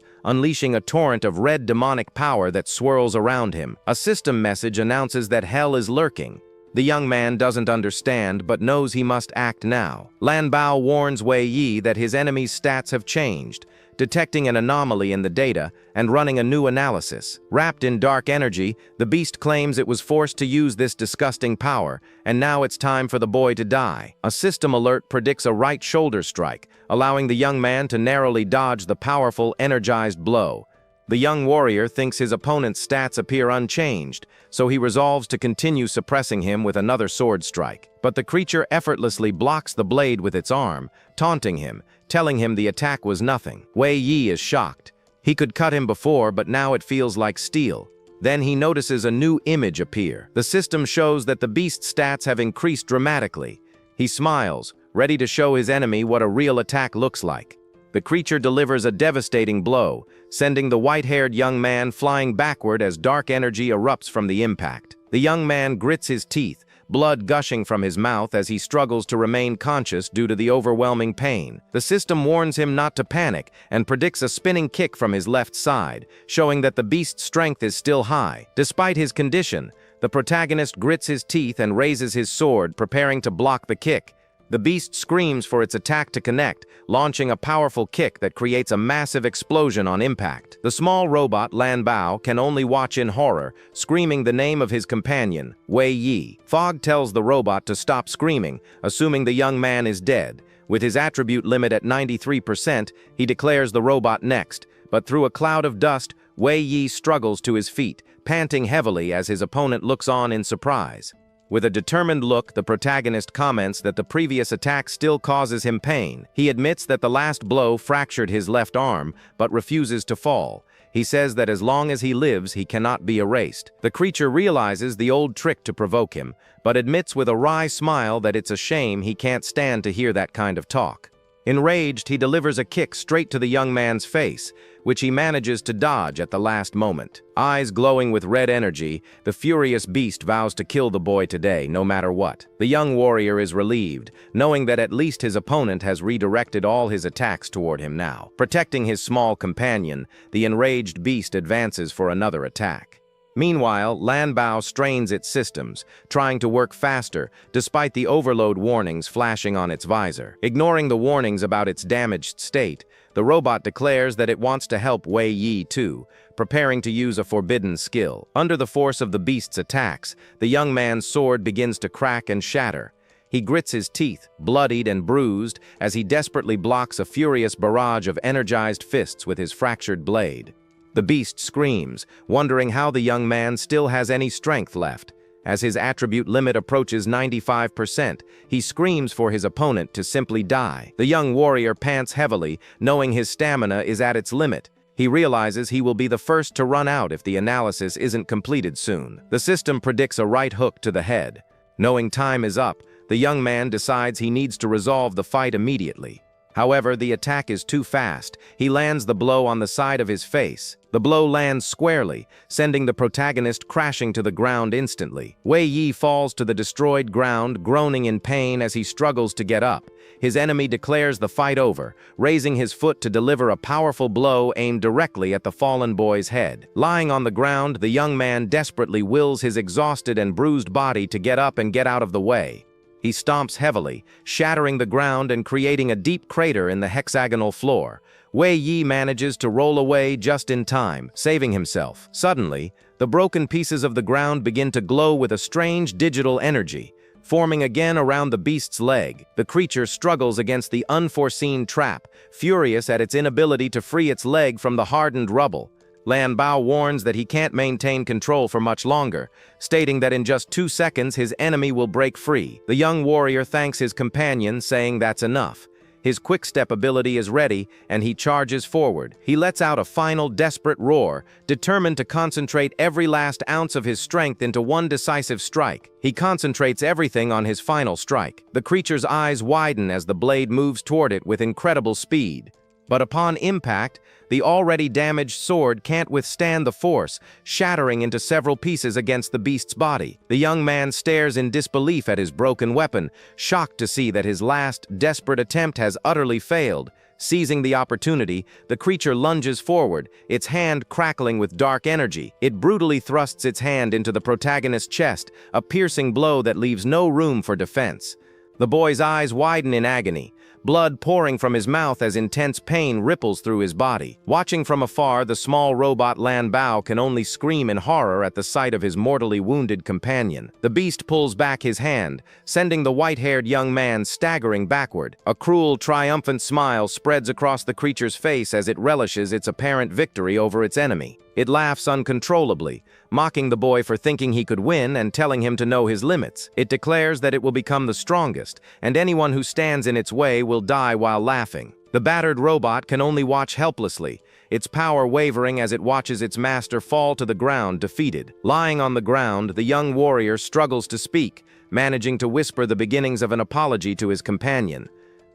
unleashing a torrent of red demonic power that swirls around him. A system message announces that hell is lurking. The young man doesn't understand but knows he must act now. Lan Bao warns Wei Yi that his enemy's stats have changed, detecting an anomaly in the data and running a new analysis. Wrapped in dark energy, the beast claims it was forced to use this disgusting power, and now it's time for the boy to die. A system alert predicts a right shoulder strike, allowing the young man to narrowly dodge the powerful, energized blow. The young warrior thinks his opponent's stats appear unchanged, so he resolves to continue suppressing him with another sword strike. But the creature effortlessly blocks the blade with its arm, taunting him, telling him the attack was nothing. Wei Yi is shocked. He could cut him before, but now it feels like steel. Then he notices a new image appear. The system shows that the beast's stats have increased dramatically. He smiles, ready to show his enemy what a real attack looks like. The creature delivers a devastating blow, sending the white-haired young man flying backward as dark energy erupts from the impact. The young man grits his teeth, blood gushing from his mouth as he struggles to remain conscious due to the overwhelming pain. The system warns him not to panic and predicts a spinning kick from his left side, showing that the beast's strength is still high. Despite his condition, the protagonist grits his teeth and raises his sword, preparing to block the kick. The beast screams for its attack to connect, launching a powerful kick that creates a massive explosion on impact. The small robot, Lan Bao, can only watch in horror, screaming the name of his companion, Wei Yi. Fog tells the robot to stop screaming, assuming the young man is dead. With his attribute limit at 93%, he declares the robot next, but through a cloud of dust, Wei Yi struggles to his feet, panting heavily as his opponent looks on in surprise. With a determined look, the protagonist comments that the previous attack still causes him pain. He admits that the last blow fractured his left arm, but refuses to fall. He says that as long as he lives, he cannot be erased. The creature realizes the old trick to provoke him, but admits with a wry smile that it's a shame he can't stand to hear that kind of talk. Enraged, he delivers a kick straight to the young man's face, which he manages to dodge at the last moment. Eyes glowing with red energy, the furious beast vows to kill the boy today, no matter what. The young warrior is relieved, knowing that at least his opponent has redirected all his attacks toward him now. Protecting his small companion, the enraged beast advances for another attack. Meanwhile, Lan Bao strains its systems, trying to work faster, despite the overload warnings flashing on its visor. Ignoring the warnings about its damaged state, the robot declares that it wants to help Wei Yi too, preparing to use a forbidden skill. Under the force of the beast's attacks, the young man's sword begins to crack and shatter. He grits his teeth, bloodied and bruised, as he desperately blocks a furious barrage of energized fists with his fractured blade. The beast screams, wondering how the young man still has any strength left. As his attribute limit approaches 95%, he screams for his opponent to simply die. The young warrior pants heavily, knowing his stamina is at its limit. He realizes he will be the first to run out if the analysis isn't completed soon. The system predicts a right hook to the head. Knowing time is up, the young man decides he needs to resolve the fight immediately. However, the attack is too fast. He lands the blow on the side of his face. The blow lands squarely, sending the protagonist crashing to the ground instantly. Wei Yi falls to the destroyed ground, groaning in pain as he struggles to get up. His enemy declares the fight over, raising his foot to deliver a powerful blow aimed directly at the fallen boy's head. Lying on the ground, the young man desperately wills his exhausted and bruised body to get up and get out of the way. He stomps heavily, shattering the ground and creating a deep crater in the hexagonal floor. Wei Yi manages to roll away just in time, saving himself. Suddenly, the broken pieces of the ground begin to glow with a strange digital energy, forming again around the beast's leg. The creature struggles against the unforeseen trap, furious at its inability to free its leg from the hardened rubble. Lan Bao warns that he can't maintain control for much longer, stating that in just 2 seconds his enemy will break free. The young warrior thanks his companion, saying that's enough. His quick-step ability is ready, and he charges forward. He lets out a final desperate roar, determined to concentrate every last ounce of his strength into one decisive strike. He concentrates everything on his final strike. The creature's eyes widen as the blade moves toward it with incredible speed. But upon impact, the already damaged sword can't withstand the force, shattering into several pieces against the beast's body. The young man stares in disbelief at his broken weapon, shocked to see that his last, desperate attempt has utterly failed. Seizing the opportunity, the creature lunges forward, its hand crackling with dark energy. It brutally thrusts its hand into the protagonist's chest, a piercing blow that leaves no room for defense. The boy's eyes widen in agony, blood pouring from his mouth as intense pain ripples through his body. Watching from afar, the small robot Lan Bao can only scream in horror at the sight of his mortally wounded companion. The beast pulls back his hand, sending the white-haired young man staggering backward. A cruel, triumphant smile spreads across the creature's face as it relishes its apparent victory over its enemy. It laughs uncontrollably, mocking the boy for thinking he could win and telling him to know his limits. It declares that it will become the strongest, and anyone who stands in its way will die while laughing. The battered robot can only watch helplessly, its power wavering as it watches its master fall to the ground defeated. Lying on the ground, the young warrior struggles to speak, managing to whisper the beginnings of an apology to his companion.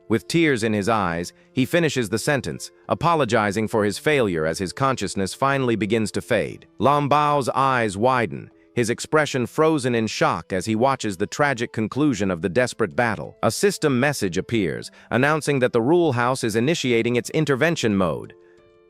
With tears in his eyes, he finishes the sentence, apologizing for his failure as his consciousness finally begins to fade. Lan Bao's eyes widen, his expression frozen in shock as he watches the tragic conclusion of the desperate battle. A system message appears, announcing that the rule house is initiating its intervention mode.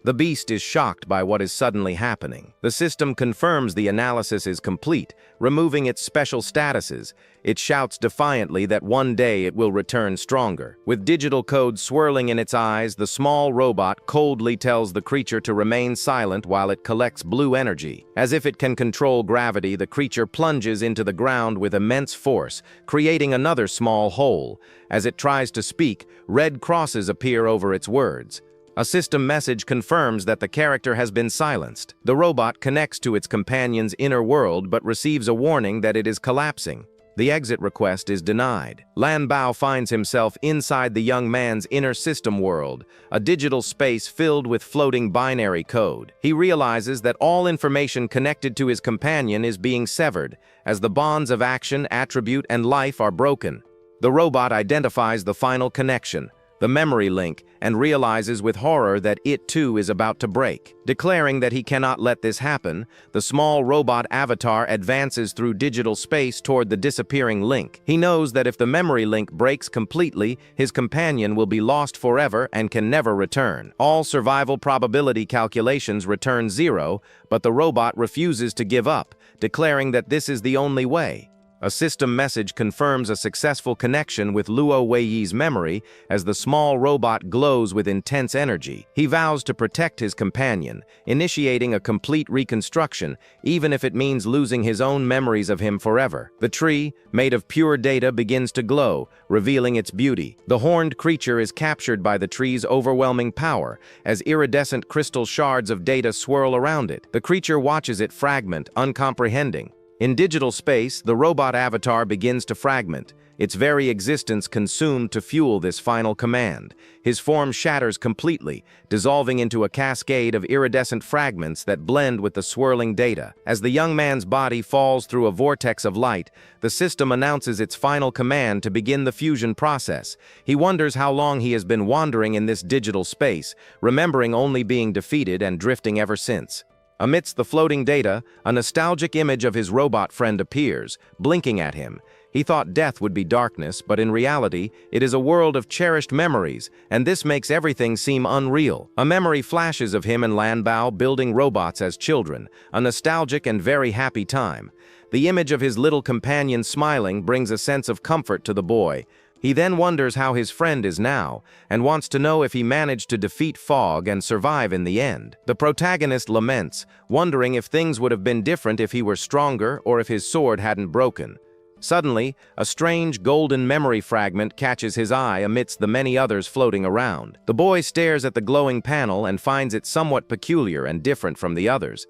The beast is shocked by what is suddenly happening. The system confirms the analysis is complete, removing its special statuses. It shouts defiantly that one day it will return stronger. With digital code swirling in its eyes, the small robot coldly tells the creature to remain silent while it collects blue energy. As if it can control gravity, the creature plunges into the ground with immense force, creating another small hole. As it tries to speak, red crosses appear over its words. A system message confirms that the character has been silenced. The robot connects to its companion's inner world but receives a warning that it is collapsing. The exit request is denied. Lan Bao finds himself inside the young man's inner system world, a digital space filled with floating binary code. He realizes that all information connected to his companion is being severed, as the bonds of action, attribute, and life are broken. The robot identifies the final connection, the memory link, and realizes with horror that it too is about to break. Declaring that he cannot let this happen, the small robot avatar advances through digital space toward the disappearing link. He knows that if the memory link breaks completely, his companion will be lost forever and can never return. All survival probability calculations return 0, but the robot refuses to give up, declaring that this is the only way. A system message confirms a successful connection with Luo Weiyi's memory as the small robot glows with intense energy. He vows to protect his companion, initiating a complete reconstruction, even if it means losing his own memories of him forever. The tree, made of pure data, begins to glow, revealing its beauty. The horned creature is captured by the tree's overwhelming power, as iridescent crystal shards of data swirl around it. The creature watches it fragment, uncomprehending. In digital space, the robot avatar begins to fragment, its very existence consumed to fuel this final command. His form shatters completely, dissolving into a cascade of iridescent fragments that blend with the swirling data. As the young man's body falls through a vortex of light, the system announces its final command to begin the fusion process. He wonders how long he has been wandering in this digital space, remembering only being defeated and drifting ever since. Amidst the floating data, a nostalgic image of his robot friend appears, blinking at him. He thought death would be darkness, but in reality, it is a world of cherished memories, and this makes everything seem unreal. A memory flashes of him and Lan Bao building robots as children, a nostalgic and very happy time. The image of his little companion smiling brings a sense of comfort to the boy. He then wonders how his friend is now, and wants to know if he managed to defeat Fog and survive in the end. The protagonist laments, wondering if things would have been different if he were stronger or if his sword hadn't broken. Suddenly, a strange golden memory fragment catches his eye amidst the many others floating around. The boy stares at the glowing panel and finds it somewhat peculiar and different from the others.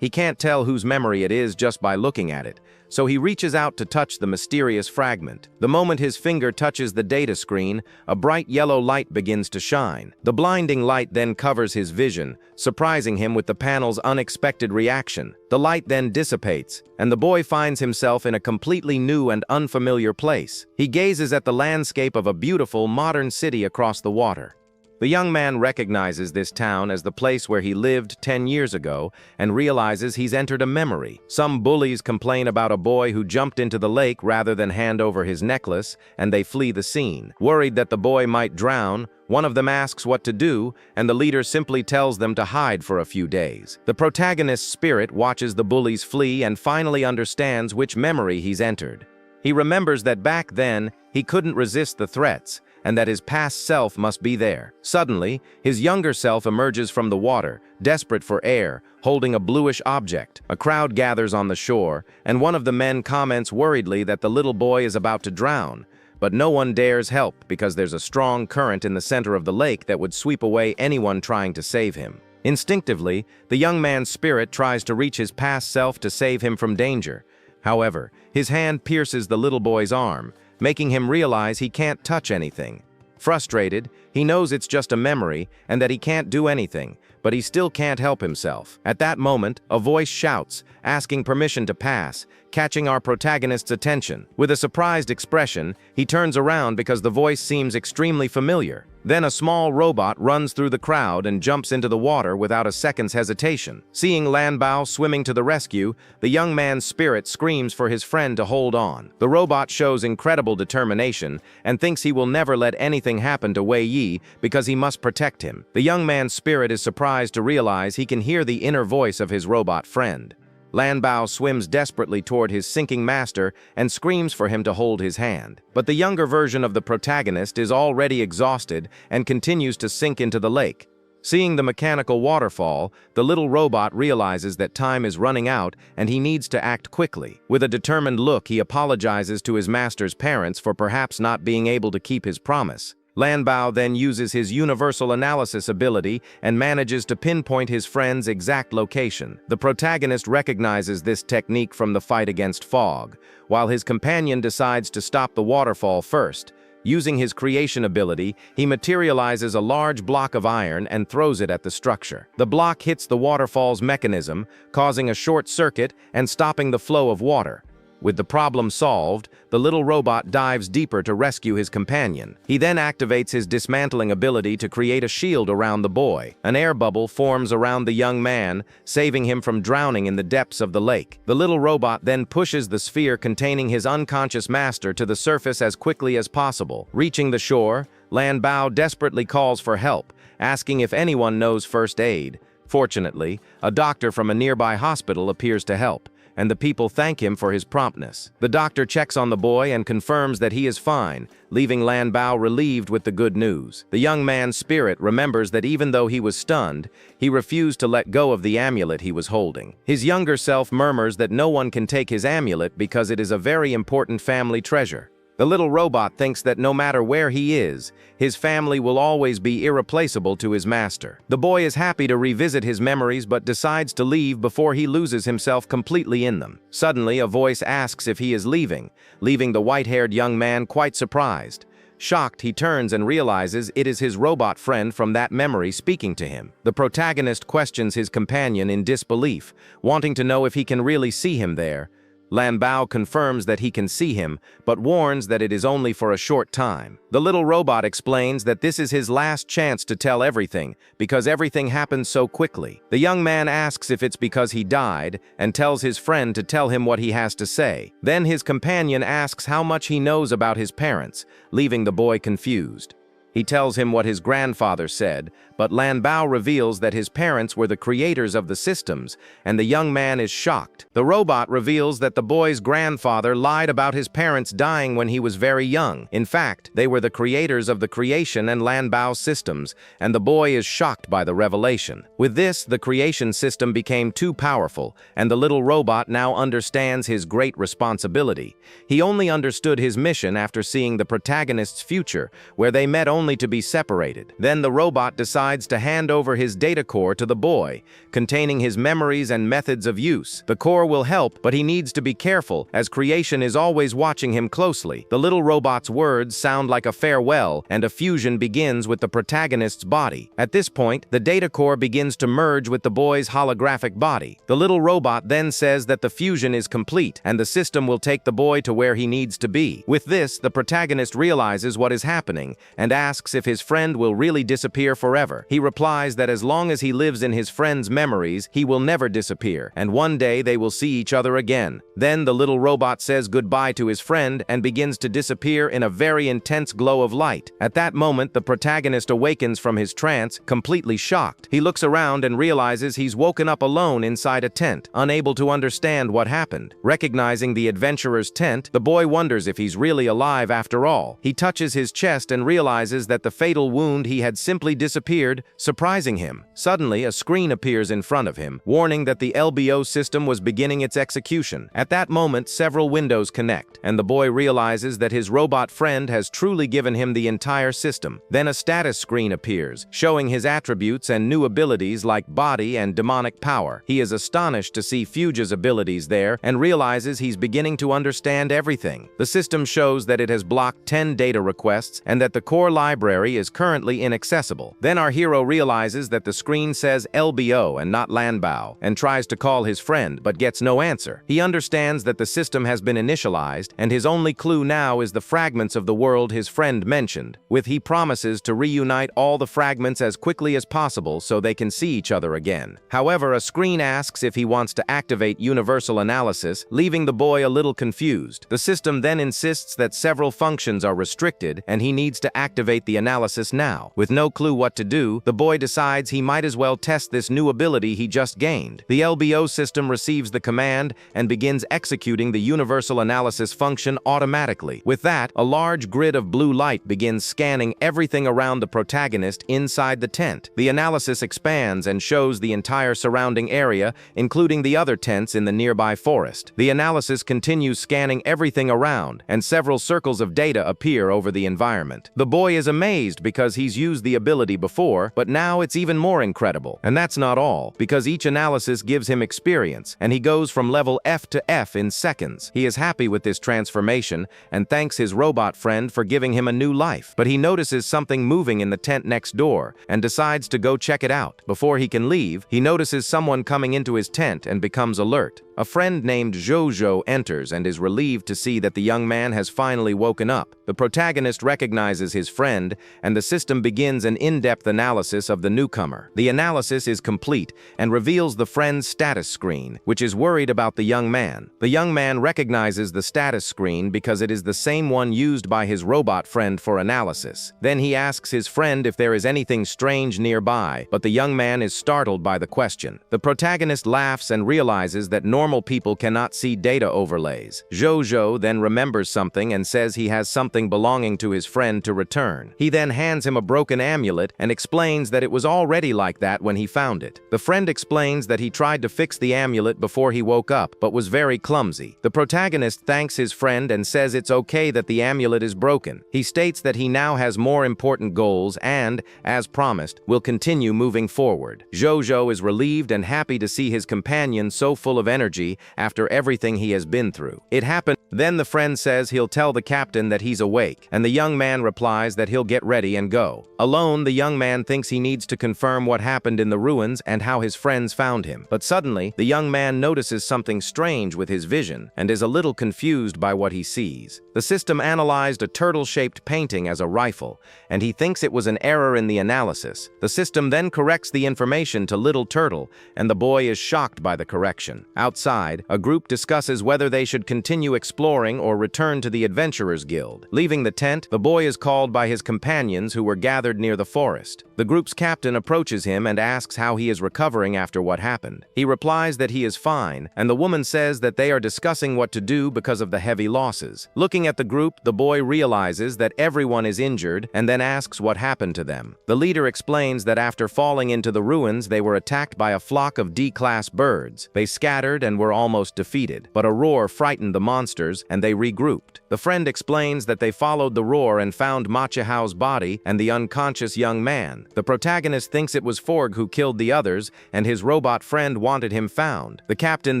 He can't tell whose memory it is just by looking at it, so he reaches out to touch the mysterious fragment. The moment his finger touches the data screen, a bright yellow light begins to shine. The blinding light then covers his vision, surprising him with the panel's unexpected reaction. The light then dissipates, and the boy finds himself in a completely new and unfamiliar place. He gazes at the landscape of a beautiful, modern city across the water. The young man recognizes this town as the place where he lived 10 years ago and realizes he's entered a memory. Some bullies complain about a boy who jumped into the lake rather than hand over his necklace, and they flee the scene. Worried that the boy might drown, one of them asks what to do, and the leader simply tells them to hide for a few days. The protagonist's spirit watches the bullies flee and finally understands which memory he's entered. He remembers that back then, he couldn't resist the threats, and that his past self must be there. Suddenly, his younger self emerges from the water, desperate for air, holding a bluish object. A crowd gathers on the shore, and one of the men comments worriedly that the little boy is about to drown. But no one dares help because there's a strong current in the center of the lake that would sweep away anyone trying to save him. Instinctively, the young man's spirit tries to reach his past self to save him from danger. However, his hand pierces the little boy's arm, making him realize he can't touch anything. Frustrated, he knows it's just a memory and that he can't do anything, but he still can't help himself. At that moment, a voice shouts, asking permission to pass, catching our protagonist's attention. With a surprised expression, he turns around because the voice seems extremely familiar. Then a small robot runs through the crowd and jumps into the water without a second's hesitation. Seeing Lanbao swimming to the rescue, the young man's spirit screams for his friend to hold on. The robot shows incredible determination and thinks he will never let anything happen to Wei Yi because he must protect him. The young man's spirit is surprised to realize he can hear the inner voice of his robot friend. Lanbao swims desperately toward his sinking master and screams for him to hold his hand. But the younger version of the protagonist is already exhausted and continues to sink into the lake. Seeing the mechanical waterfall, the little robot realizes that time is running out and he needs to act quickly. With a determined look, he apologizes to his master's parents for perhaps not being able to keep his promise. Lanbao then uses his universal analysis ability and manages to pinpoint his friend's exact location. The protagonist recognizes this technique from the fight against fog, while his companion decides to stop the waterfall first. Using his creation ability, he materializes a large block of iron and throws it at the structure. The block hits the waterfall's mechanism, causing a short circuit and stopping the flow of water. With the problem solved, the little robot dives deeper to rescue his companion. He then activates his dismantling ability to create a shield around the boy. An air bubble forms around the young man, saving him from drowning in the depths of the lake. The little robot then pushes the sphere containing his unconscious master to the surface as quickly as possible. Reaching the shore, Lanbao desperately calls for help, asking if anyone knows first aid. Fortunately, a doctor from a nearby hospital appears to help, and the people thank him for his promptness. The doctor checks on the boy and confirms that he is fine, leaving Lanbao relieved with the good news. The young man's spirit remembers that even though he was stunned, he refused to let go of the amulet he was holding. His younger self murmurs that no one can take his amulet because it is a very important family treasure. The little robot thinks that no matter where he is, his family will always be irreplaceable to his master. The boy is happy to revisit his memories but decides to leave before he loses himself completely in them. Suddenly, a voice asks if he is leaving the white-haired young man quite surprised. Shocked, he turns and realizes it is his robot friend from that memory speaking to him. The protagonist questions his companion in disbelief, wanting to know if he can really see him there. Lanbao confirms that he can see him, but warns that it is only for a short time. The little robot explains that this is his last chance to tell everything, because everything happens so quickly. The young man asks if it's because he died, and tells his friend to tell him what he has to say. Then his companion asks how much he knows about his parents, leaving the boy confused. He tells him what his grandfather said, but Lanbao reveals that his parents were the creators of the systems, and the young man is shocked. The robot reveals that the boy's grandfather lied about his parents dying when he was very young. In fact, they were the creators of the creation and Lanbao's systems, and the boy is shocked by the revelation. With this, the creation system became too powerful, and the little robot now understands his great responsibility. He only understood his mission after seeing the protagonist's future, where they met only to be separated. Then the robot decides to hand over his data core to the boy, containing his memories and methods of use. The core will help, but he needs to be careful, as creation is always watching him closely. The little robot's words sound like a farewell, and a fusion begins with the protagonist's body. At this point, the data core begins to merge with the boy's holographic body. The little robot then says that the fusion is complete, and the system will take the boy to where he needs to be. With this, the protagonist realizes what is happening, and asks if his friend will really disappear forever. He replies that as long as he lives in his friend's memories, he will never disappear, and one day they will see each other again. Then the little robot says goodbye to his friend and begins to disappear in a very intense glow of light. At that moment, the protagonist awakens from his trance, completely shocked. He looks around and realizes he's woken up alone inside a tent, unable to understand what happened. Recognizing the adventurer's tent, the boy wonders if he's really alive after all. He touches his chest and realizes that the fatal wound he had simply disappeared, surprising him. Suddenly, a screen appears in front of him, warning that the LBO system was beginning its execution. At that moment, several windows connect, and the boy realizes that his robot friend has truly given him the entire system. Then a status screen appears, showing his attributes and new abilities like body and demonic power. He is astonished to see Fuge's abilities there and realizes he's beginning to understand everything. The system shows that it has blocked 10 data requests and that the core lies library is currently inaccessible. Then our hero realizes that the screen says LBO and not Lanbao, and tries to call his friend, but gets no answer. He understands that the system has been initialized, and his only clue now is the fragments of the world his friend mentioned, with he promises to reunite all the fragments as quickly as possible so they can see each other again. However, a screen asks if he wants to activate universal analysis, leaving the boy a little confused. The system then insists that several functions are restricted, and he needs to activate the analysis now. With no clue what to do, the boy decides he might as well test this new ability he just gained. The LBO system receives the command and begins executing the universal analysis function automatically. With that, a large grid of blue light begins scanning everything around the protagonist inside the tent. The analysis expands and shows the entire surrounding area, including the other tents in the nearby forest. The analysis continues scanning everything around, and several circles of data appear over the environment. The boy is amazed because he's used the ability before, but now it's even more incredible. And that's not all, because each analysis gives him experience, and he goes from level F to F in seconds. He is happy with this transformation and thanks his robot friend for giving him a new life. But he notices something moving in the tent next door and decides to go check it out. Before he can leave, he notices someone coming into his tent and becomes alert. A friend named Jojo enters and is relieved to see that the young man has finally woken up. The protagonist recognizes his friend, and the system begins an in-depth analysis of the newcomer. The analysis is complete and reveals the friend's status screen, which is worried about the young man. The young man recognizes the status screen because it is the same one used by his robot friend for analysis. Then he asks his friend if there is anything strange nearby, but the young man is startled by the question. The protagonist laughs and realizes that normal people cannot see data overlays. Jojo then remembers something and says he has something belonging to his friend to return. He then hands him a broken amulet and explains that it was already like that when he found it. The friend explains that he tried to fix the amulet before he woke up, but was very clumsy. The protagonist thanks his friend and says it's okay that the amulet is broken. He states that he now has more important goals and, as promised, will continue moving forward. Jojo is relieved and happy to see his companion so full of energy after everything he has been through. It happened. Then the friend says he'll tell the captain that he's awake, and the young man replies that he'll get ready and go. Alone, the young man thinks he needs to confirm what happened in the ruins and how his friends found him. But suddenly, the young man notices something strange with his vision and is a little confused by what he sees. The system analyzed a turtle-shaped painting as a rifle, and he thinks it was an error in the analysis. The system then corrects the information to Little Turtle, and the boy is shocked by the correction. Outside, a group discusses whether they should continue exploring or return to the Adventurers Guild. Leaving the tent, the boy is called by his companions who were gathered near the forest. The group's captain approaches him and asks how he is recovering after what happened. He replies that he is fine, and the woman says that they are discussing what to do because of the heavy losses. Looking at the group, the boy realizes that everyone is injured and then asks what happened to them. The leader explains that after falling into the ruins, they were attacked by a flock of D-class birds. They scattered and were almost defeated, but a roar frightened the monsters and they regrouped. The friend explains that they followed the roar and found Machihao's body and the unconscious young man. The protagonist thinks it was Forg who killed the others, and his robot friend wanted him found. The captain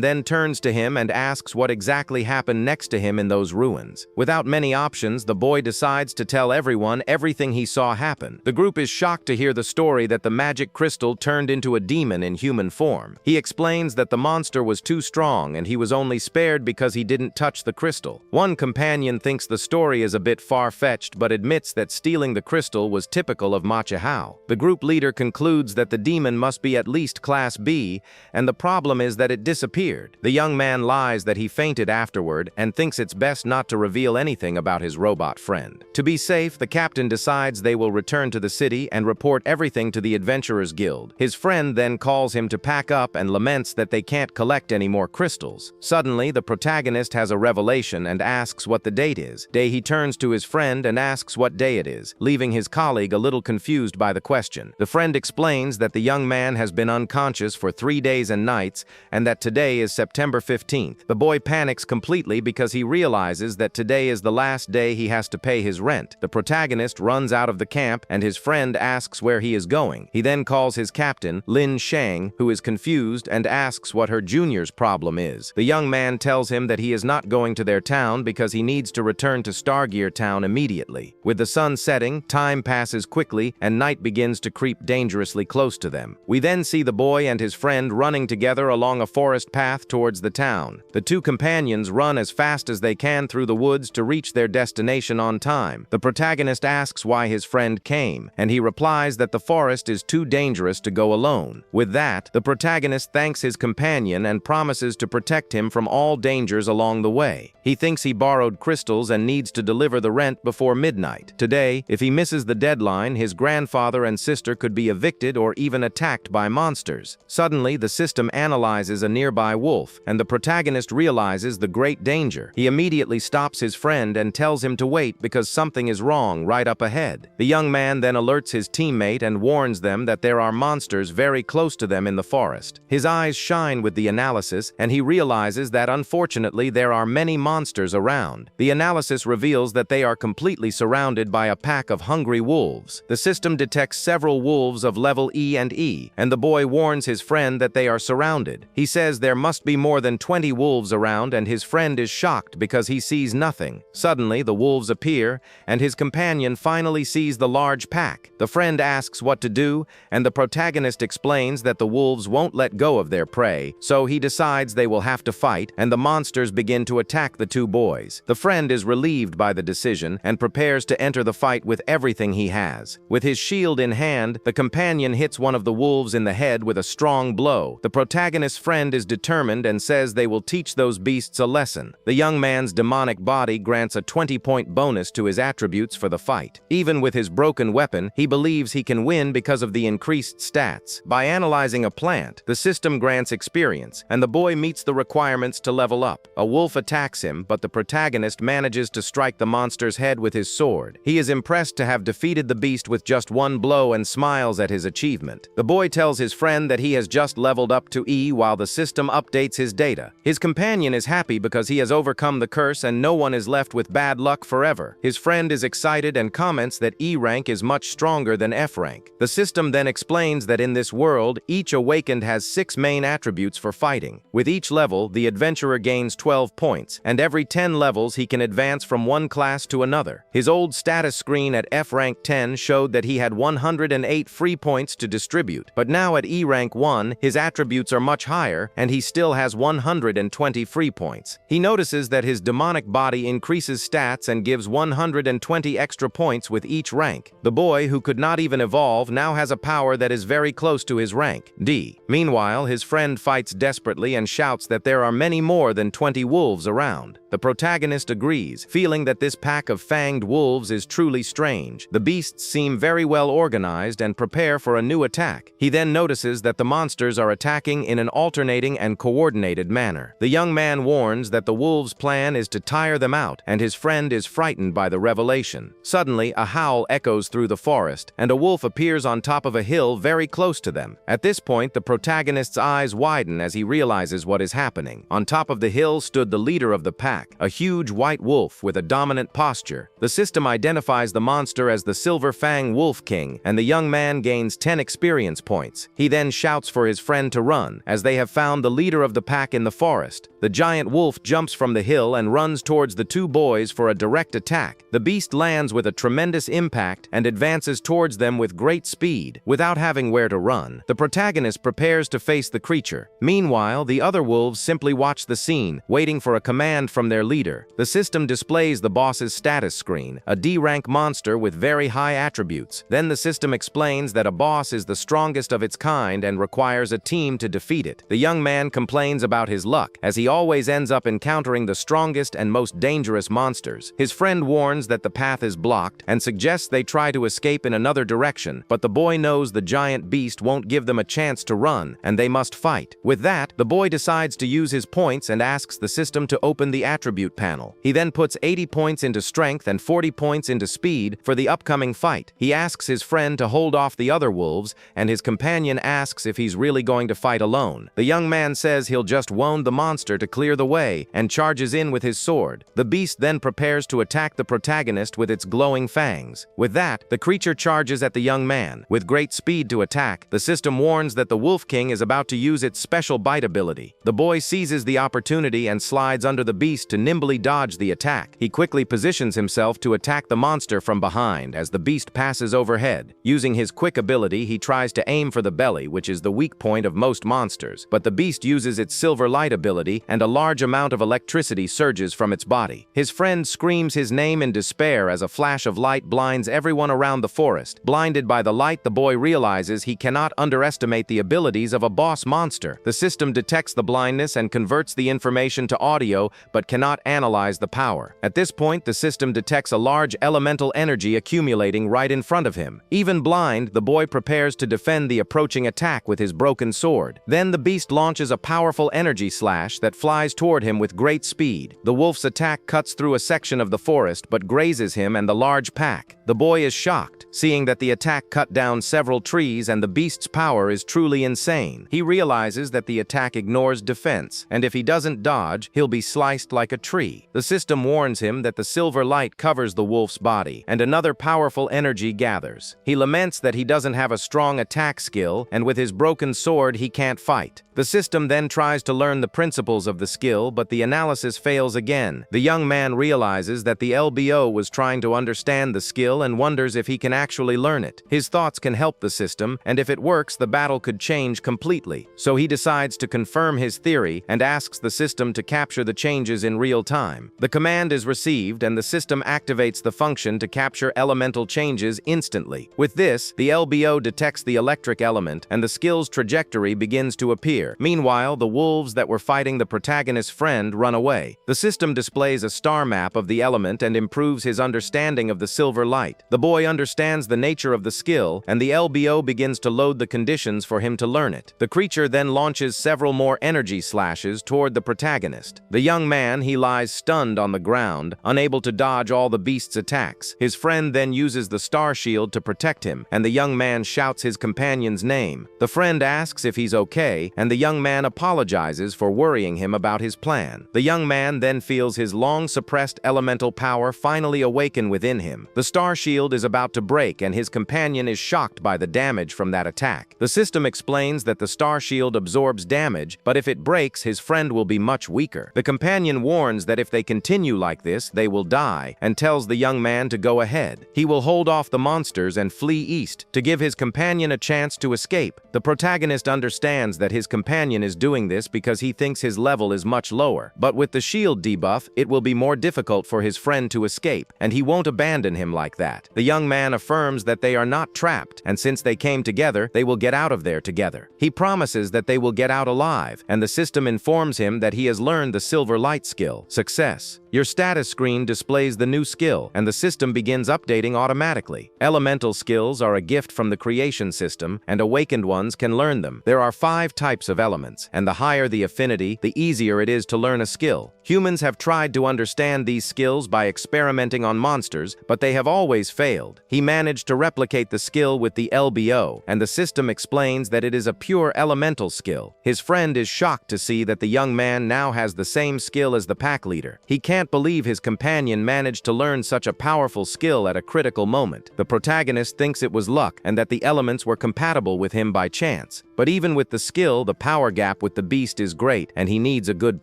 then turns to him and asks what exactly happened next to him in those ruins. Without many options, the boy decides to tell everyone everything he saw happen. The group is shocked to hear the story that the magic crystal turned into a demon in human form. He explains that the monster was too strong and he was only spared because he didn't touch the crystal. One companion thinks the story is a bit far-fetched but admits that stealing the crystal was typical of Machihao. The group leader concludes that the demon must be at least Class B, and the problem is that it disappeared. The young man lies that he fainted afterward and thinks it's best not to reveal anything about his robot friend. To be safe, the captain decides they will return to the city and report everything to the Adventurers Guild. His friend then calls him to pack up and laments that they can't collect any more crystals. Suddenly, the protagonist has a revelation and asks what the date is. He turns to his friend and asks what day it is, leaving his colleague a little confused by the question. The friend explains that the young man has been unconscious for 3 days and nights and that today is September 15th. The boy panics completely because he realizes that today is the last day he has to pay his rent. The protagonist runs out of the camp and his friend asks where he is going. He then calls his captain, Lin Shang, who is confused and asks what her junior's problem is. The young man tells him that he is not going to to their town because he needs to return to Stargear Town immediately. With the sun setting, time passes quickly and night begins to creep dangerously close to them. We then see the boy and his friend running together along a forest path towards the town. The two companions run as fast as they can through the woods to reach their destination on time. The protagonist asks why his friend came, and he replies that the forest is too dangerous to go alone. With that, the protagonist thanks his companion and promises to protect him from all dangers along the way. He thinks he borrowed crystals and needs to deliver the rent before midnight. Today, if he misses the deadline, his grandfather and sister could be evicted or even attacked by monsters. Suddenly, the system analyzes a nearby wolf, and the protagonist realizes the great danger. He immediately stops his friend and tells him to wait because something is wrong right up ahead. The young man then alerts his teammate and warns them that there are monsters very close to them in the forest. His eyes shine with the analysis, and he realizes that unfortunately there are many monsters around. The analysis reveals that they are completely surrounded by a pack of hungry wolves. The system detects several wolves of level E and E, and the boy warns his friend that they are surrounded. He says there must be more than 20 wolves around, and his friend is shocked because he sees nothing. Suddenly, the wolves appear, and his companion finally sees the large pack. The friend asks what to do, and the protagonist explains that the wolves won't let go of their prey, so he decides they will have to fight, and the monsters begin to attack the two boys. The friend is relieved by the decision and prepares to enter the fight with everything he has. With his shield in hand, the companion hits one of the wolves in the head with a strong blow. The protagonist's friend is determined and says they will teach those beasts a lesson. The young man's demonic body grants a 20-point bonus to his attributes for the fight. Even with his broken weapon, he believes he can win because of the increased stats. By analyzing a plant, the system grants experience, and the boy meets the requirements to level up. A wolf attacks him, but the protagonist manages to strike the monster's head with his sword. He is impressed to have defeated the beast with just one blow and smiles at his achievement. The boy tells his friend that he has just leveled up to E while the system updates his data. His companion is happy because he has overcome the curse and no one is left with bad luck forever. His friend is excited and comments that E rank is much stronger than F rank. The system then explains that in this world, each awakened has 6 main attributes for fighting. With each level, the adventurer gains 12 points, and every 10 levels he can advance from one class to another. His old status screen at F rank 10 showed that he had 108 free points to distribute, but now at E rank 1, his attributes are much higher, and he still has 120 free points. He notices that his demonic body increases stats and gives 120 extra points with each rank. The boy, who could not even evolve, now has a power that is very close to his rank, D. Meanwhile, his friend fights desperately and shouts that there are many more than 20 wolves around. The protagonist agrees, feeling that this pack of fanged wolves is truly strange. The beasts seem very well organized and prepare for a new attack. He then notices that the monsters are attacking in an alternating and coordinated manner. The young man warns that the wolves' plan is to tire them out, and his friend is frightened by the revelation. Suddenly, a howl echoes through the forest, and a wolf appears on top of a hill very close to them. At this point, the protagonist's eyes widen as he realizes what is happening. On top of the hill stood the leader of the pack, a huge white wolf with a dominant posture. The system identifies the monster as the Silver Fang Wolf King, and the young man gains 10 experience points. He then shouts for his friend to run, as they have found the leader of the pack in the forest. The giant wolf jumps from the hill and runs towards the two boys for a direct attack. The beast lands with a tremendous impact and advances towards them with great speed, without having where to run. The protagonist prepares to face the creature. Meanwhile, the other wolves simply watch the scene, waiting for a command from their leader. The system displays the boss's status screen, a D-rank monster with very high attributes. Then the system explains that a boss is the strongest of its kind and requires a team to defeat it. The young man complains about his luck, as he always ends up encountering the strongest and most dangerous monsters. His friend warns that the path is blocked and suggests they try to escape in another direction, but the boy knows the giant beast won't give them a chance to run, and they must fight. With that, the boy decides to use his points and asks the system to open the attribute panel. He then puts 80 points into strength and 40 points into speed for the upcoming fight. He asks his friend to hold off the other wolves, and his companion asks if he's really going to fight alone. The young man says he'll just wound the monster to clear the way and charges in with his sword. The beast then prepares to attack the protagonist with its glowing fangs. With that, the creature charges at the young man. With great speed to attack, the system warns that the Wolf King is about to use its special bite ability. The boy seizes the opportunity and slides under the beast to nimbly dodge the attack. He quickly positions himself to attack the monster from behind as the beast passes overhead. Using his quick ability, he tries to aim for the belly, which is the weak point of most monsters, but the beast uses its silver light ability and a large amount of electricity surges from its body. His friend screams his name in despair as a flash of light blinds everyone around the forest. Blinded by the light, the boy realizes he cannot underestimate the abilities of a boss monster. The system detects the blindness and converts the information to audio, but cannot analyze the power. At this point, the system detects a large elemental energy accumulating right in front of him. Even blind, the boy prepares to defend the approaching attack with his broken sword. Then the beast launches a powerful energy slash that flies toward him with great speed. The wolf's attack cuts through a section of the forest but grazes him and the large pack. The boy is shocked, seeing that the attack cut down several trees and the beast's power is truly insane. He realizes that the attack ignores defense, and if he doesn't dodge, he'll be sliced like a tree. The system warns him that the silver light covers the wolf's body, and another powerful energy gathers. He laments that he doesn't have a strong attack skill, and with his broken sword he can't fight. The system then tries to learn the principles of the skill, but the analysis fails again. The young man realizes that the LBO was trying to understand the skill and wonders if he can actually learn it. His thoughts can help the system, and if it works, the battle could change completely. So he decides to confirm his theory and asks the system to capture the changes in real time. The command is received, and the system activates the function to capture elemental changes instantly. With this, the LBO detects the electric element, and the skill's trajectory begins to appear. Meanwhile, the wolves that were fighting the protagonist's friend run away. The system displays a star map of the element and improves his understanding of the silver light. The boy understands the nature of the skill, and the LBO begins to load the conditions for him to learn it. The creature then launches several more energy slashes toward the protagonist. The young man, he lies stunned on the ground, unable to dodge all the beast's attacks. His friend then uses the star shield to protect him, and the young man shouts his companion's name. The friend asks if he's okay, and the young man apologizes for worrying him about his plan. The young man then feels his long-suppressed elemental power finally awaken within him. The star shield is about to break, and his companion is shocked by the damage from that attack. The system explains that the star shield absorbs damage, but if it breaks, his friend will be much weaker. The companion warns that if they continue like this, they will die, and tells the young man to go ahead. He will hold off the monsters and flee east to give his companion a chance to escape. The protagonist understands that his companion is doing this because he thinks his level is much lower, but with the shield debuff, it will be more difficult for his friend to escape, and he won't abandon him like that. The young man affirms that they are not trapped, and since they came together, they will get out of there together. He promises that they will get out alive, and the system informs him that he has learned the silver light skill. Success. Your status screen displays the new skill, and the system begins updating automatically. Elemental skills are a gift from the creation system, and awakened ones can learn them. There are 5 types of elements, and the higher the affinity, the easier it is to learn a skill. Humans have tried to understand these skills by experimenting on monsters, but they have always failed. He managed to replicate the skill with the LBO, and the system explains that it is a pure elemental skill. His friend is shocked to see that the young man now has the same skill as the pack leader. He can't believe his companion managed to learn such a powerful skill at a critical moment. The protagonist thinks it was luck and that the elements were compatible with him by chance. But even with the skill, the power gap with the beast is great, and he needs a good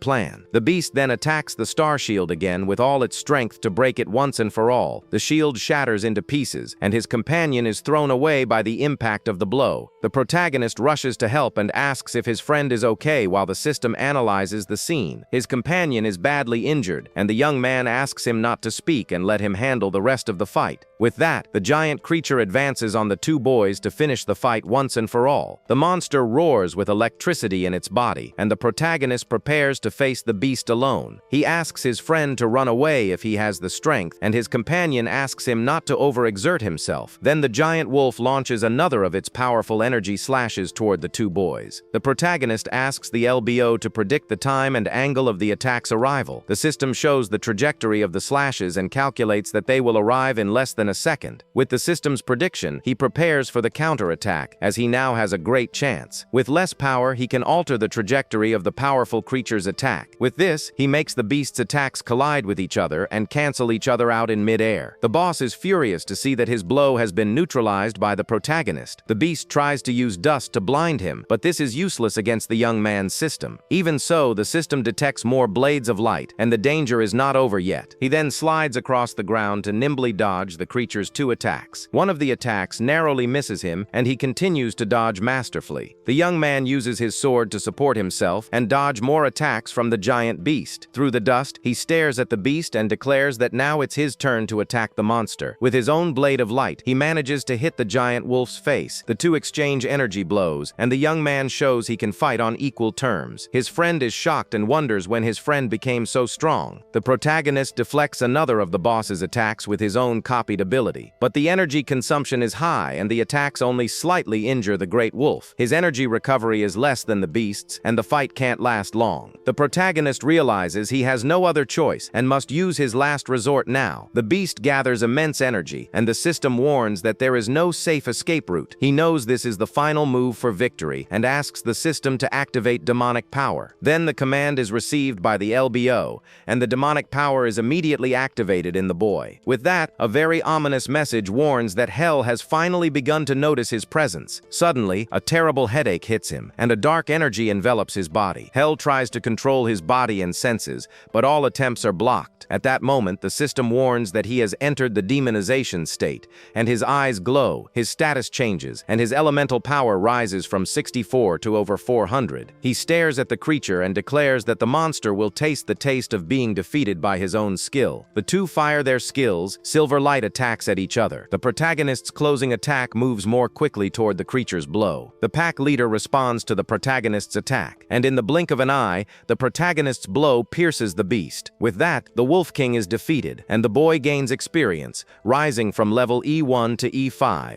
plan. The beast then attacks the star shield again with all its strength to break it once and for all. The shield shatters into pieces, and his companion is thrown away by the impact of the blow. The protagonist rushes to help and asks if his friend is okay while the system analyzes the scene. His companion is badly injured, and the young man asks him not to speak and let him handle the rest of the fight. With that, the giant creature advances on the 2 boys to finish the fight once and for all. The monster roars with electricity in its body, and the protagonist prepares to face the beast alone. He asks his friend to run away if he has the strength, and his companion asks him not to overexert himself. Then the giant wolf launches another of its powerful energy slashes toward the 2 boys. The protagonist asks the LBO to predict the time and angle of the attack's arrival. The system shows the trajectory of the slashes and calculates that they will arrive in less than a second. With the system's prediction, he prepares for the counterattack, as he now has a great chance. With less power, he can alter the trajectory of the powerful creature's attack. With this, he makes the beast's attacks collide with each other and cancel each other out in mid-air. The boss is furious to see that his blow has been neutralized by the protagonist. The beast tries to use dust to blind him, but this is useless against the young man's system. Even so, the system detects more blades blades of light, and the danger is not over yet. He then slides across the ground to nimbly dodge the creature's 2 attacks. One of the attacks narrowly misses him, and he continues to dodge masterfully. The young man uses his sword to support himself and dodge more attacks from the giant beast. Through the dust, he stares at the beast and declares that now it's his turn to attack the monster. With his own blade of light, he manages to hit the giant wolf's face. The two exchange energy blows, and the young man shows he can fight on equal terms. His friend is shocked and wonders when his friend became so strong. The protagonist deflects another of the boss's attacks with his own copied ability. But the energy consumption is high, and the attacks only slightly injure the great wolf. His energy recovery is less than the beast's, and the fight can't last long. The protagonist realizes he has no other choice and must use his last resort now. The beast gathers immense energy, and the system warns that there is no safe escape route. He knows this is the final move for victory and asks the system to activate demonic power. Then the command is received by the LBO, and the demonic power is immediately activated in the boy. With that, a very ominous message warns that hell has finally begun to notice his presence. Suddenly, a terrible headache hits him, and a dark energy envelops his body. Hell tries to control his body and senses, but all attempts are blocked. At that moment, the system warns that he has entered the demonization state, and his eyes glow, his status changes, and his elemental power rises from 64 to over 400. He stares at the creature and declares that the monster will taste the taste of being defeated by his own skill. The two fire their skills. Silver light attacks at each other. The protagonist's closing attack moves more quickly toward the creature's blow. The pack leader responds to the protagonist's attack, and in the blink of an eye, the protagonist's blow pierces the beast. With that, the Wolf King is defeated, and the boy gains experience, rising from level E1 to E5.